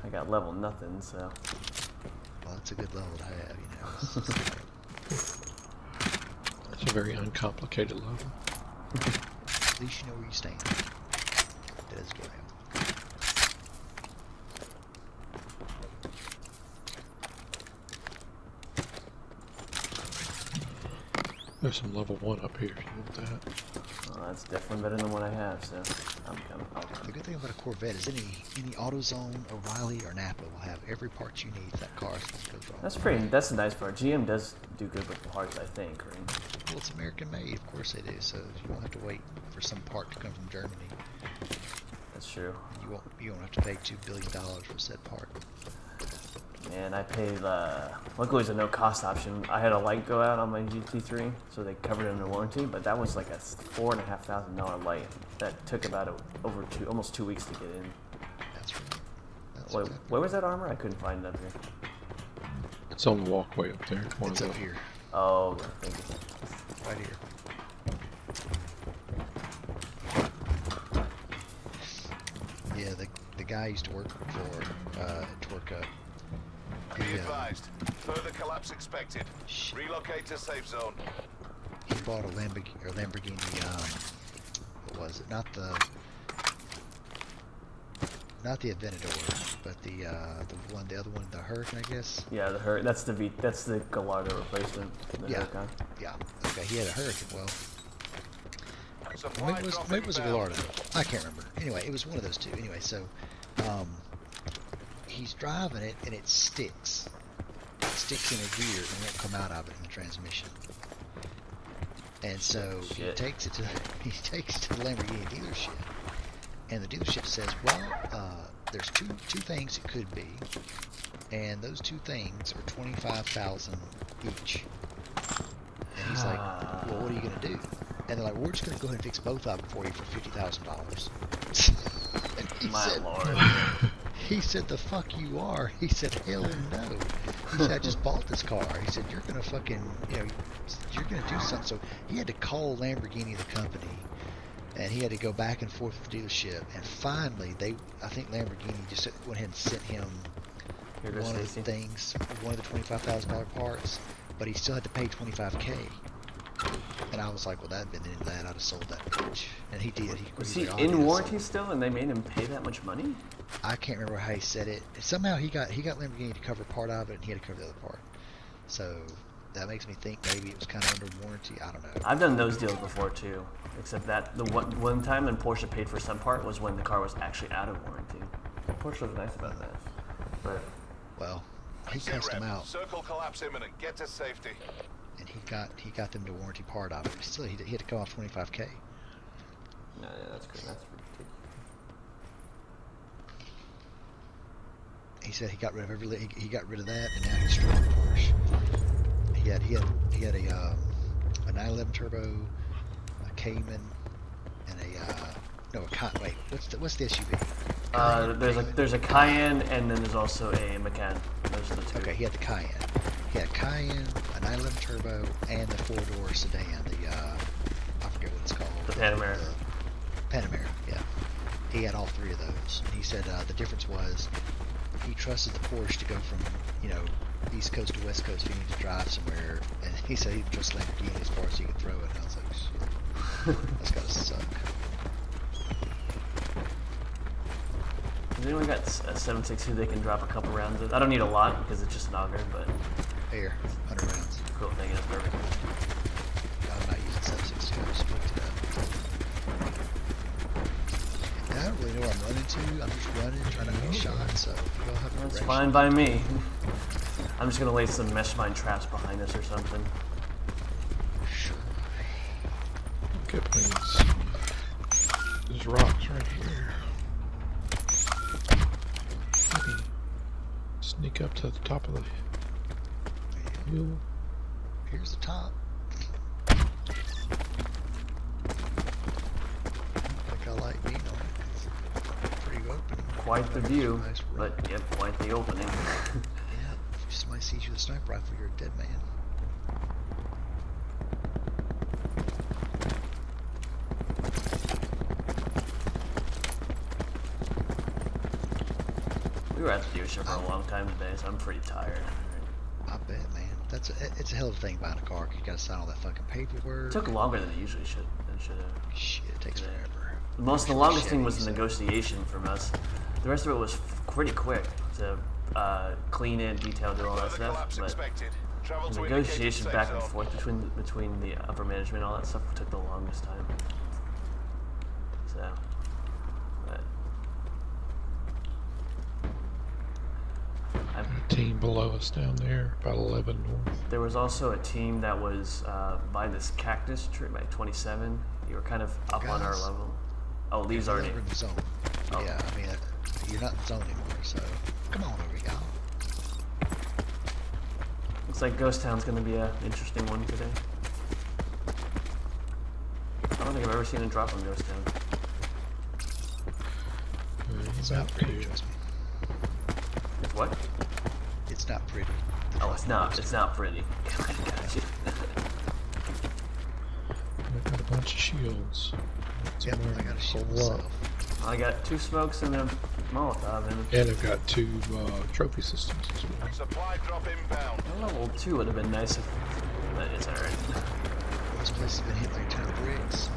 I got level nothing, so. Well, that's a good level to have, you know. It's just, It's a very uncomplicated level. at least you know where you stand. It is ground. There's some level 1 up here if you want that. Oh, that's definitely better than what I have, so I'm coming. The good thing about a Corvette is any AutoZone, O'Reilly, or Napa will have every part you need if that car goes wrong. That's the nice part. GM does do good with parts, I think, right? Well, it's American made, of course they do, so you won't have to wait for some part to come from Germany. That's true. You won't have to pay $2 billion for said part. And I paid, luckily it's a no cost option. I had a light go out on my GT3, so they covered it under warranty, but that was like a $4,500 light that took about almost 2 weeks to get in. That's right. That's Wait, exactly where was that armor? I couldn't find it up here. It's on the walkway up there. It's up here, Oh, okay, thank you. right here. Yeah, the guy I used to work for, Be advised. Further collapse expected. Shit. Relocate to safe zone. He bought a Lamborghini, what was it? Not the Aventador, but the other one, the Hurricane, I guess. Yeah, that's the Gallardo replacement. The Yeah. Huracan. Yeah. Okay, he had a Hurricane. Well, Supply maybe it was a inbound. Gallardo. I can't remember. Anyway, it was one of those two. Anyway, so he's driving it and it sticks. It sticks in a gear and won't come out of it in the transmission. And so he Shit. takes it to the Lamborghini dealership, and the dealership says, well, there's two things it could be, and those two things are $25,000 each. And he's like, well, what are you gonna do? And they're like, we're just gonna go ahead and fix both of them for you for $50,000. And he My said, lord. he said, the fuck you are. He said, hell no. He said, I just bought this car. He said, you're gonna fucking, you're gonna do something. So he had to call Lamborghini, the company, and he had to go back and forth with the dealership. And finally, I think Lamborghini just went ahead and sent him Here goes one of the Stacy. things, one of the $25,000 parts, but he still had to pay $25K. And I was like, well, that'd been the end of that. I'd have sold that bitch. And he did. Was he he was like, "Oh, I in did, I warranty sold it." still, and they made him pay that much money? I can't remember how he said it. Somehow he got Lamborghini to cover part of it, and he had to cover the other part. So that makes me think maybe it was kind of under warranty. I don't know. I've done those deals before too, except that the one time when Porsche paid for some part was when the car was actually out of warranty. Porsche was nice about that, but Well, he Sit cussed him rep. out, Circle collapse imminent. Get to safety. and he got them to warranty part of it. But still, he had to come off $25K. no, yeah, that's good. That's ridiculous. He said he got rid of he got rid of that, and now he's straight with Porsche. He had a 911 turbo, a Cayman, and wait, what's the SUV? There's a Cayenne, and then there's also a Macan. Those are the two. Okay, he had the Cayenne. He had a Cayenne, a 911 turbo, and the 4-door sedan. I forget what it's called. The Panamera. Panamera, yeah. He had all three of those, and he said the difference was he trusted the Porsche to go from East Coast to West Coast if he needed to drive somewhere, and he said he trust Lamborghini as far as he could throw it. And I was like, shit, that's gotta suck. Has anyone got a 7.62 they can drop a couple rounds of? I don't need a lot because it's just an auger, but Here, 100 rounds. cool thing is perfect. I'm not using 7.62. I just looked it up. And I don't really know where I'm running to. I'm just running, trying to make shots. So if you all have a That's direction, fine by me. I'm just gonna lay some mesh mine traps behind us or something. Sure. Okay, please. There's rocks right here. Maybe sneak up to the top of the hill. Here's the top. I think I like being on it. It's pretty open. Quite the view, Nice road. but yep, quite the opening. Yeah, if somebody sees you with a sniper rifle, you're a dead man. We were at the dealership for a long time today, so I'm pretty tired. I bet, man. It's a hell of a thing buying a car. 'Cause you gotta sign all that fucking paperwork. It took longer than it usually should have. Shit, it takes Yeah. forever. The Sure longest thing Chevy, was the so- negotiation from us. The rest of it was pretty quick to clean it, detail, do all that Further stuff. collapse But expected. Travel the to indicated negotiations safe back and zone. forth between the upper management, all that stuff took the longest time. So, but A team below us down there, about 11 north. there was also a team that was by this cactus tree by 27. You were kind of up on our Guys. level. Oh, Lee's You're already. over in the zone. Oh. Yeah, I mean, you're not in the zone anymore, so come on over, y'all. Looks like Ghost Town's gonna be an interesting one today. I don't think I've ever seen a drop on Ghost Town. It's not pretty, trust me. It's what? It's not pretty. Oh, it's not. It's not pretty. Gotcha. I got a bunch of shields. Yep, Somewhere I got a shield pull up. myself. I got 2 smokes and a Molotov in it. And I've got 2 trophy systems as well. Supply drop inbound. A level 2 would have been nice if, but it's alright. This place has been hit like a ton of bricks.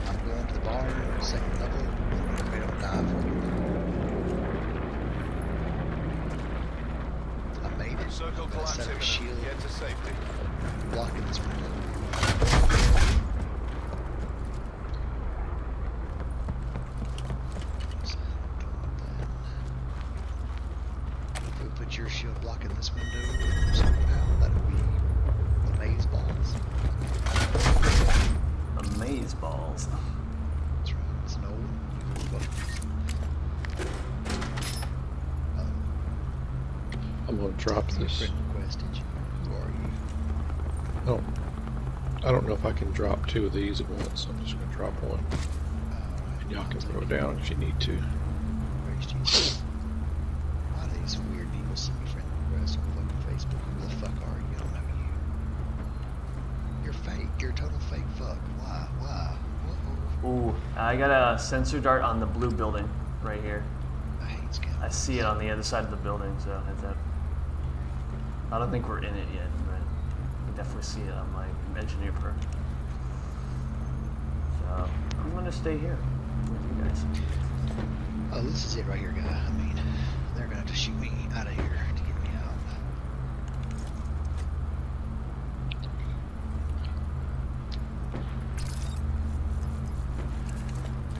I'm going to the barn, second level. We don't die for me. I made it. Circle I'm gonna collapse set up a imminent. shield Get to safety. blocking this window. If we put your shield blocking this window somehow, that would be amaze balls. Amaze balls. That's right. It's an old book. I'm gonna drop this. Friend requested you. Who are you? Oh, I don't know if I can drop 2 of these at once. I'm just gonna drop one. And y'all can throw it down if you need to. Praise Jesus. Why do these weird people send me friend requests on fucking Facebook? Who the fuck are you? I don't know you. You're fake. You're a total fake fuck. Why? Why? Whoa. Ooh, I got a sensor dart on the blue building right here. I hate scam. I see it on the other side of the building, so heads up. I don't think we're in it yet, but I definitely see it on my engineer perk. So I'm gonna stay here with you guys. Oh, this is it right here, guy. I mean, they're gonna have to shoot me out of here to get me out.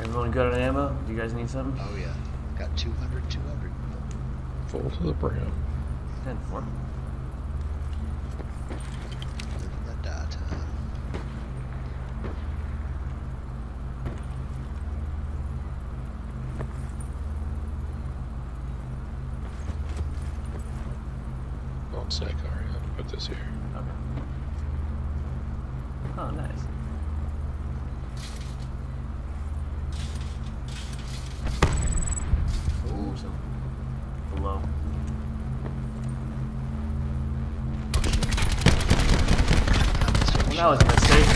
Everyone good on ammo? Do you guys need something? Oh yeah, got 200. Full to the brim. 10-4. Living that die time. On sec, alright, I have to put this here. Okay. Oh, nice. Ooh, some below. Well, that was a mistake.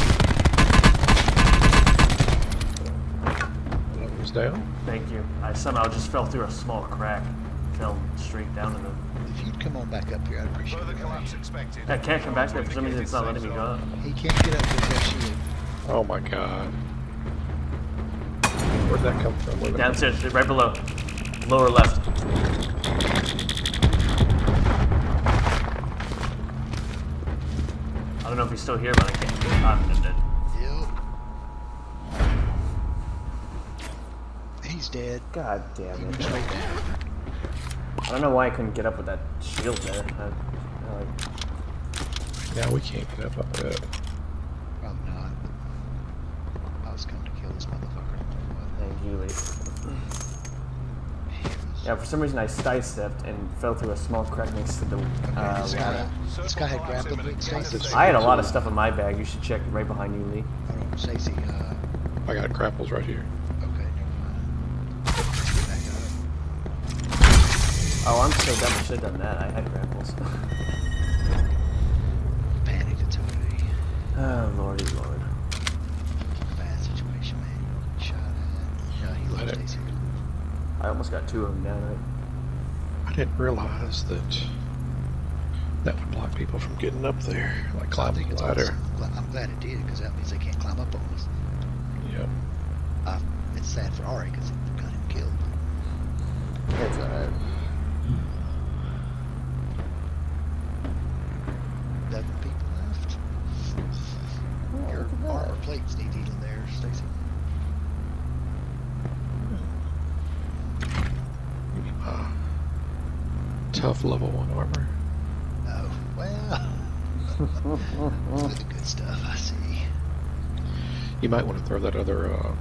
That was down. Thank you. I somehow just fell through a small crack. Fell straight down in the... If you'd come on back up here, I'd appreciate Further it. collapse expected. I can't come back there. For some reason, it's not letting me go up. He can't get up with that shield. Oh my god. Where'd that come from? Wait a minute. Downstairs, right below. Lower left. I don't know if he's still here, but I can't. I'm dead. Yep. He's dead. God He damn went it. straight down. I don't know why I couldn't get up with that shield there. I like, Now we can't get up off that. Probably not. I was coming to kill this motherfucker. thank you, Lee. Yeah, for some reason I sidestepped and fell through a small crack next to the ladder. This guy had grappling hook, Stacy. I had a lot of stuff in my bag. You should check right behind you, Lee. Hold on, Stacy. I got grapples right here. Okay, never mind. Back up. Oh, I'm so dumb. I should have done that. I had grapples. Panicked entirely. Oh, lordy lord. Bad situation, man. Shot at. Yeah, he Let loves it- Stacy. I almost got 2 of them down. I didn't realize that would block people from getting up there, like I climbing think the it's ladder. awesome. I'm glad it did, because that means they can't climb up on us. Yep. It's sad for Ari, because he got him killed. It's alright. Any deal there, Stacy? Give me my tough level 1 armor. Oh, well. With the good stuff, I see. You might want to throw that other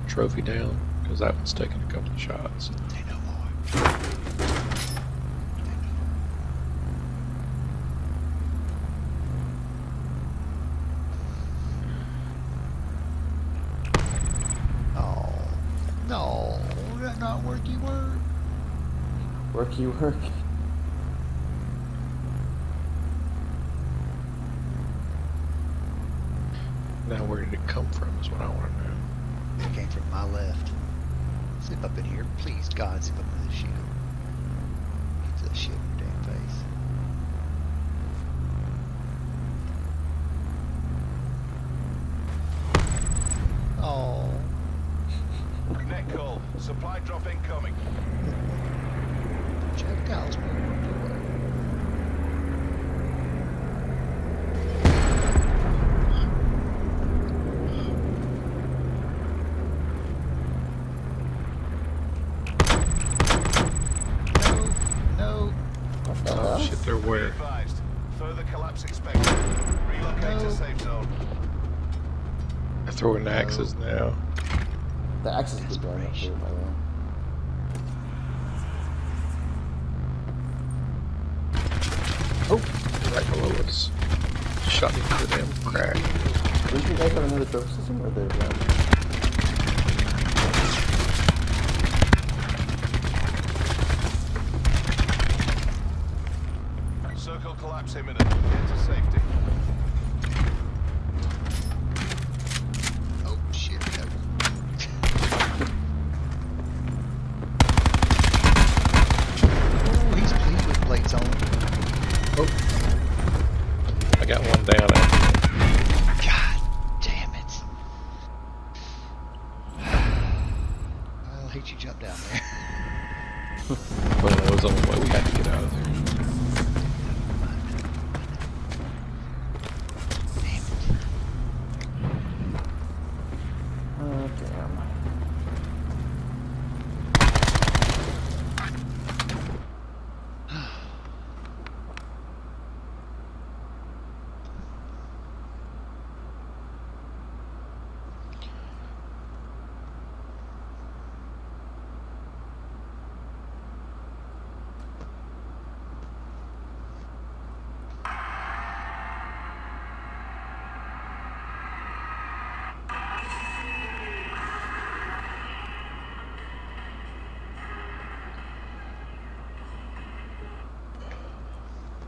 trophy down, because that one's taking a couple of shots. Say no more. Oh, no, that's not worky work. Worky work. Now where did it come from is what I want to know. It came from my left. Zip up in here. Please, God, zip up into the shield. Get that shit in your damn face. Oh. Net call. Supply drop incoming. Check out. No. Oh shit, they're Be where? advised. Further collapse expected. Relocate to safe zone. They're throwing axes now. The axes keep going up here, by the way. Oh, right below us. Shot me through the damn crack. Didn't you guys have another trophy system, or they Circle collapse imminent. Get to safety. Oh, shit. No. Oh, he's pleased with plates on. Oh, I got one down after. God damn it. I'll hate you jump down there. Well, that was the only way we had to get out of there. Damn it. Oh, damn.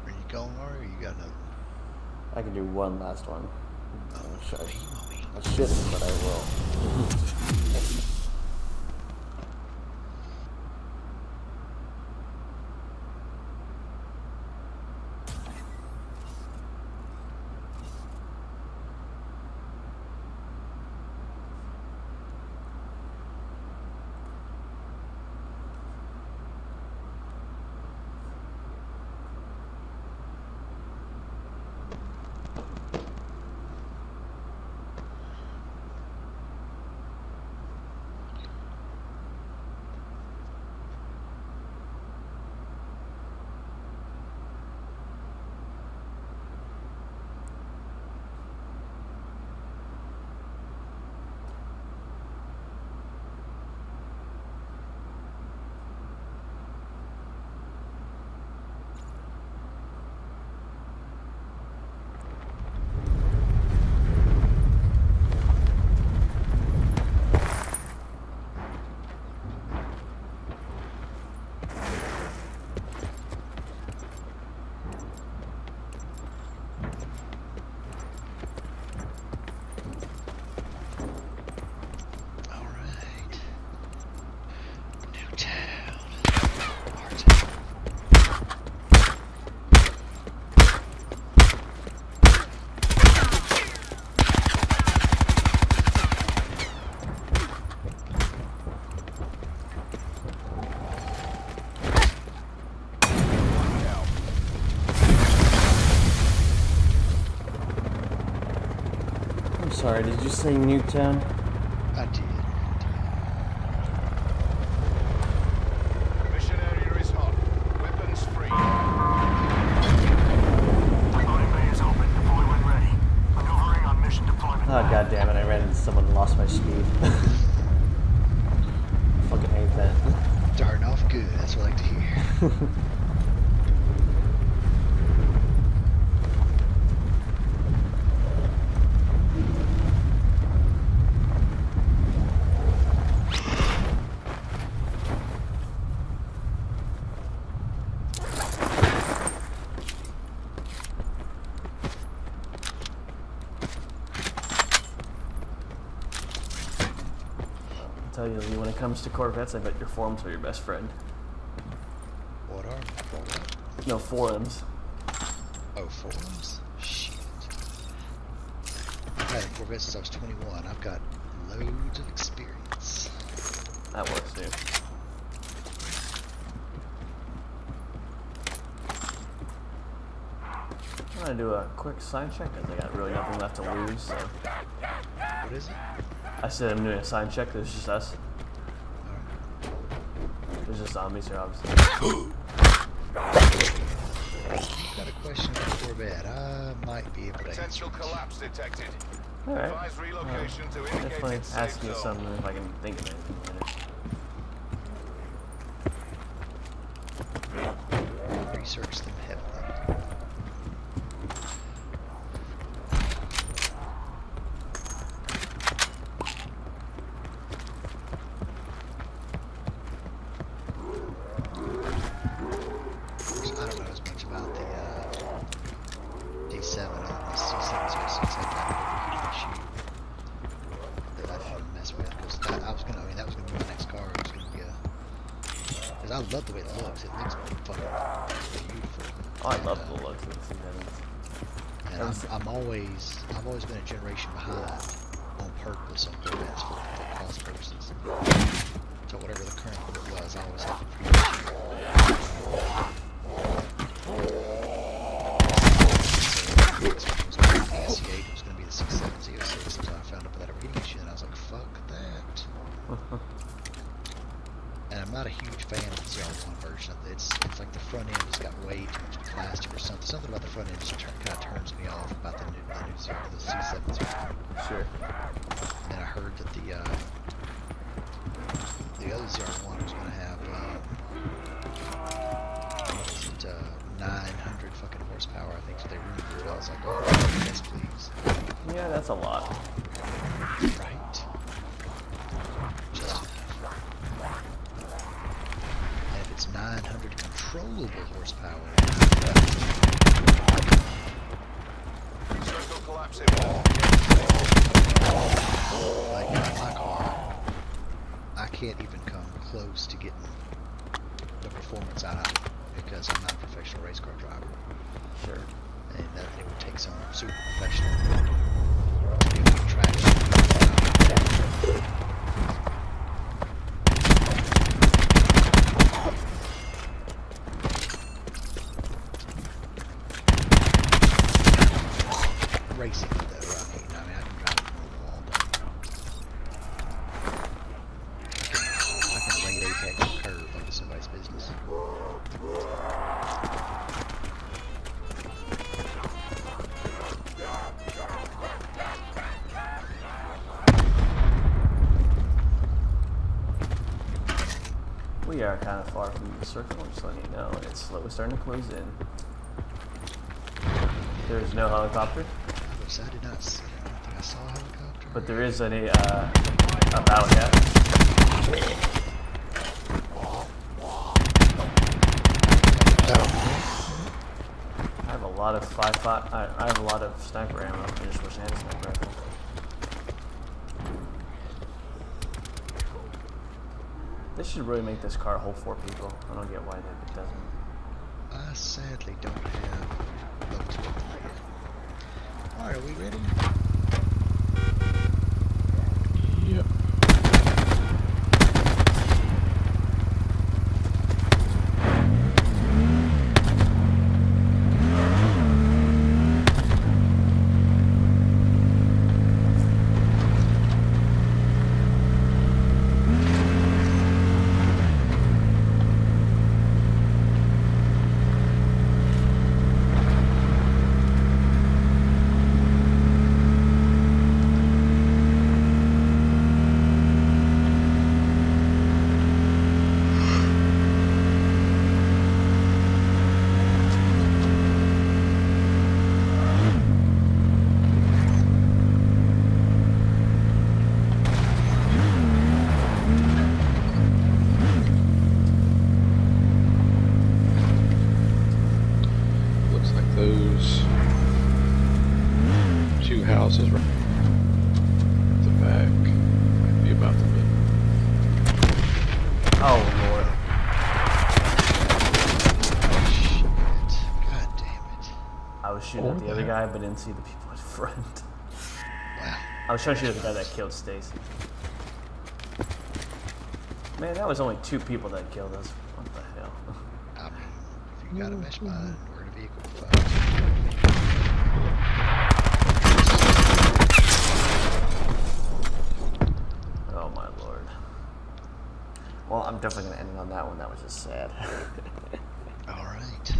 Are you going, Mario, or you got another one? I can do one last one. Oh, I you want me? shouldn't, but I will. Sorry, did you say Nuketown? I did. Mission area is hot. Weapons free. Loading bay is open. Deploy when ready. Maneuvering on mission deployment. Oh god damn it, I ran into someone and lost my speed. Fucking hate that. Starting off good, that's what I like to hear. I'll tell you, Lee, when it comes to Corvettes, I bet your forums are your best friend. What are they? No, forums. Oh, forums? Shit. I've had a Corvette since I was 21. I've got loads of experience. That works, dude. I'm gonna do a quick sign check because I got really nothing left to lose, so. What is it? I said I'm doing a sign check, there's just us. Alright. There's just zombies here, obviously. I've got a question on the Corvette. I might be able to answer Potential this. collapse detected. Alright. Advise relocation to indicate Definitely its ask safe you zone. something if I can think of anything later. Research them heavily. I don't know as much about the D7 on this C706 like that issue that I didn't mess with because that was gonna be my next car. It was gonna be because I love the way it looks. It looks fucking beautiful. Oh, I And, love the looks of the C7s. And I've always been a generation behind on purpose on Corvettes for cost purposes. So whatever the current one was, I always had the previous year. This one was going to be the SC8, it was going to be the 6706, so I found out that overheating issue, and I was like, fuck that. And I'm not a huge fan of the CR1 version. It's like the front end has got way too much plastic or something. Something about the front end just kind of turns me off about the new C7s. Sure. And I heard that the other CR1 was going to have 900 fucking horsepower, I think, so they ruined it. I was like, oh, yes, please. Yeah, that's a lot. Right. Just enough. And if it's 900 controllable horsepower, Circle collapse imminent. like my car, I can't even come close to getting the performance out of it because I'm not a professional race car driver. Sure. And that it would take some super professional to be able to traction. Racing though, I mean I can drive it all day. I can lay it apex and curve like it's somebody's business. We are kind of far from the circle, I'm just letting you know. It's slowly starting to close in. There's no helicopter, Which I did not see. I don't think I saw a helicopter. but there is a battle cat. I have a lot of 5.5. I have a lot of sniper ammo. I just wish I had a sniper rifle. They should really make this car hold 4 people. I don't get why it doesn't. I sadly don't have loads of them yet. Alright, are we ready? Yep. house is right at the back. Might be about the middle. Oh lord. Shit. God damn it. I was shooting at the other guy, but didn't see the people in front. Wow. I was trying to shoot at the guy that killed Stacy. Man, that was only 2 people that killed us. What the hell? I mean, if you got a mesh mine or in a vehicle, fuck. Oh my lord. Well, I'm definitely gonna end it on that one. That was just sad. Alright.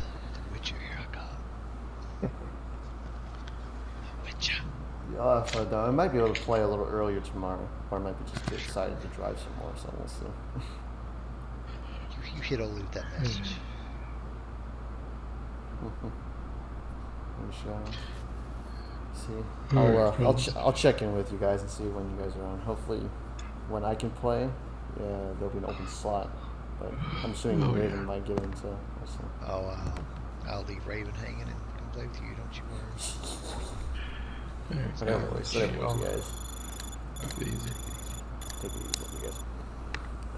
Witcher, here I come. Witcher. Yeah, so I might be able to play a little earlier tomorrow, or I might be just too excited to drive some more. So we'll see. You hit all with that message. We shall see. Alright, I'll check in with you guys and see when you guys are on. Hopefully, when I can play, there'll be an open slot. But I'm assuming Raven might get in, so we'll see. Oh, I'll leave Raven hanging and come play with you, don't you worry. Whatever works, you guys. Easy. Take it easy, you guys.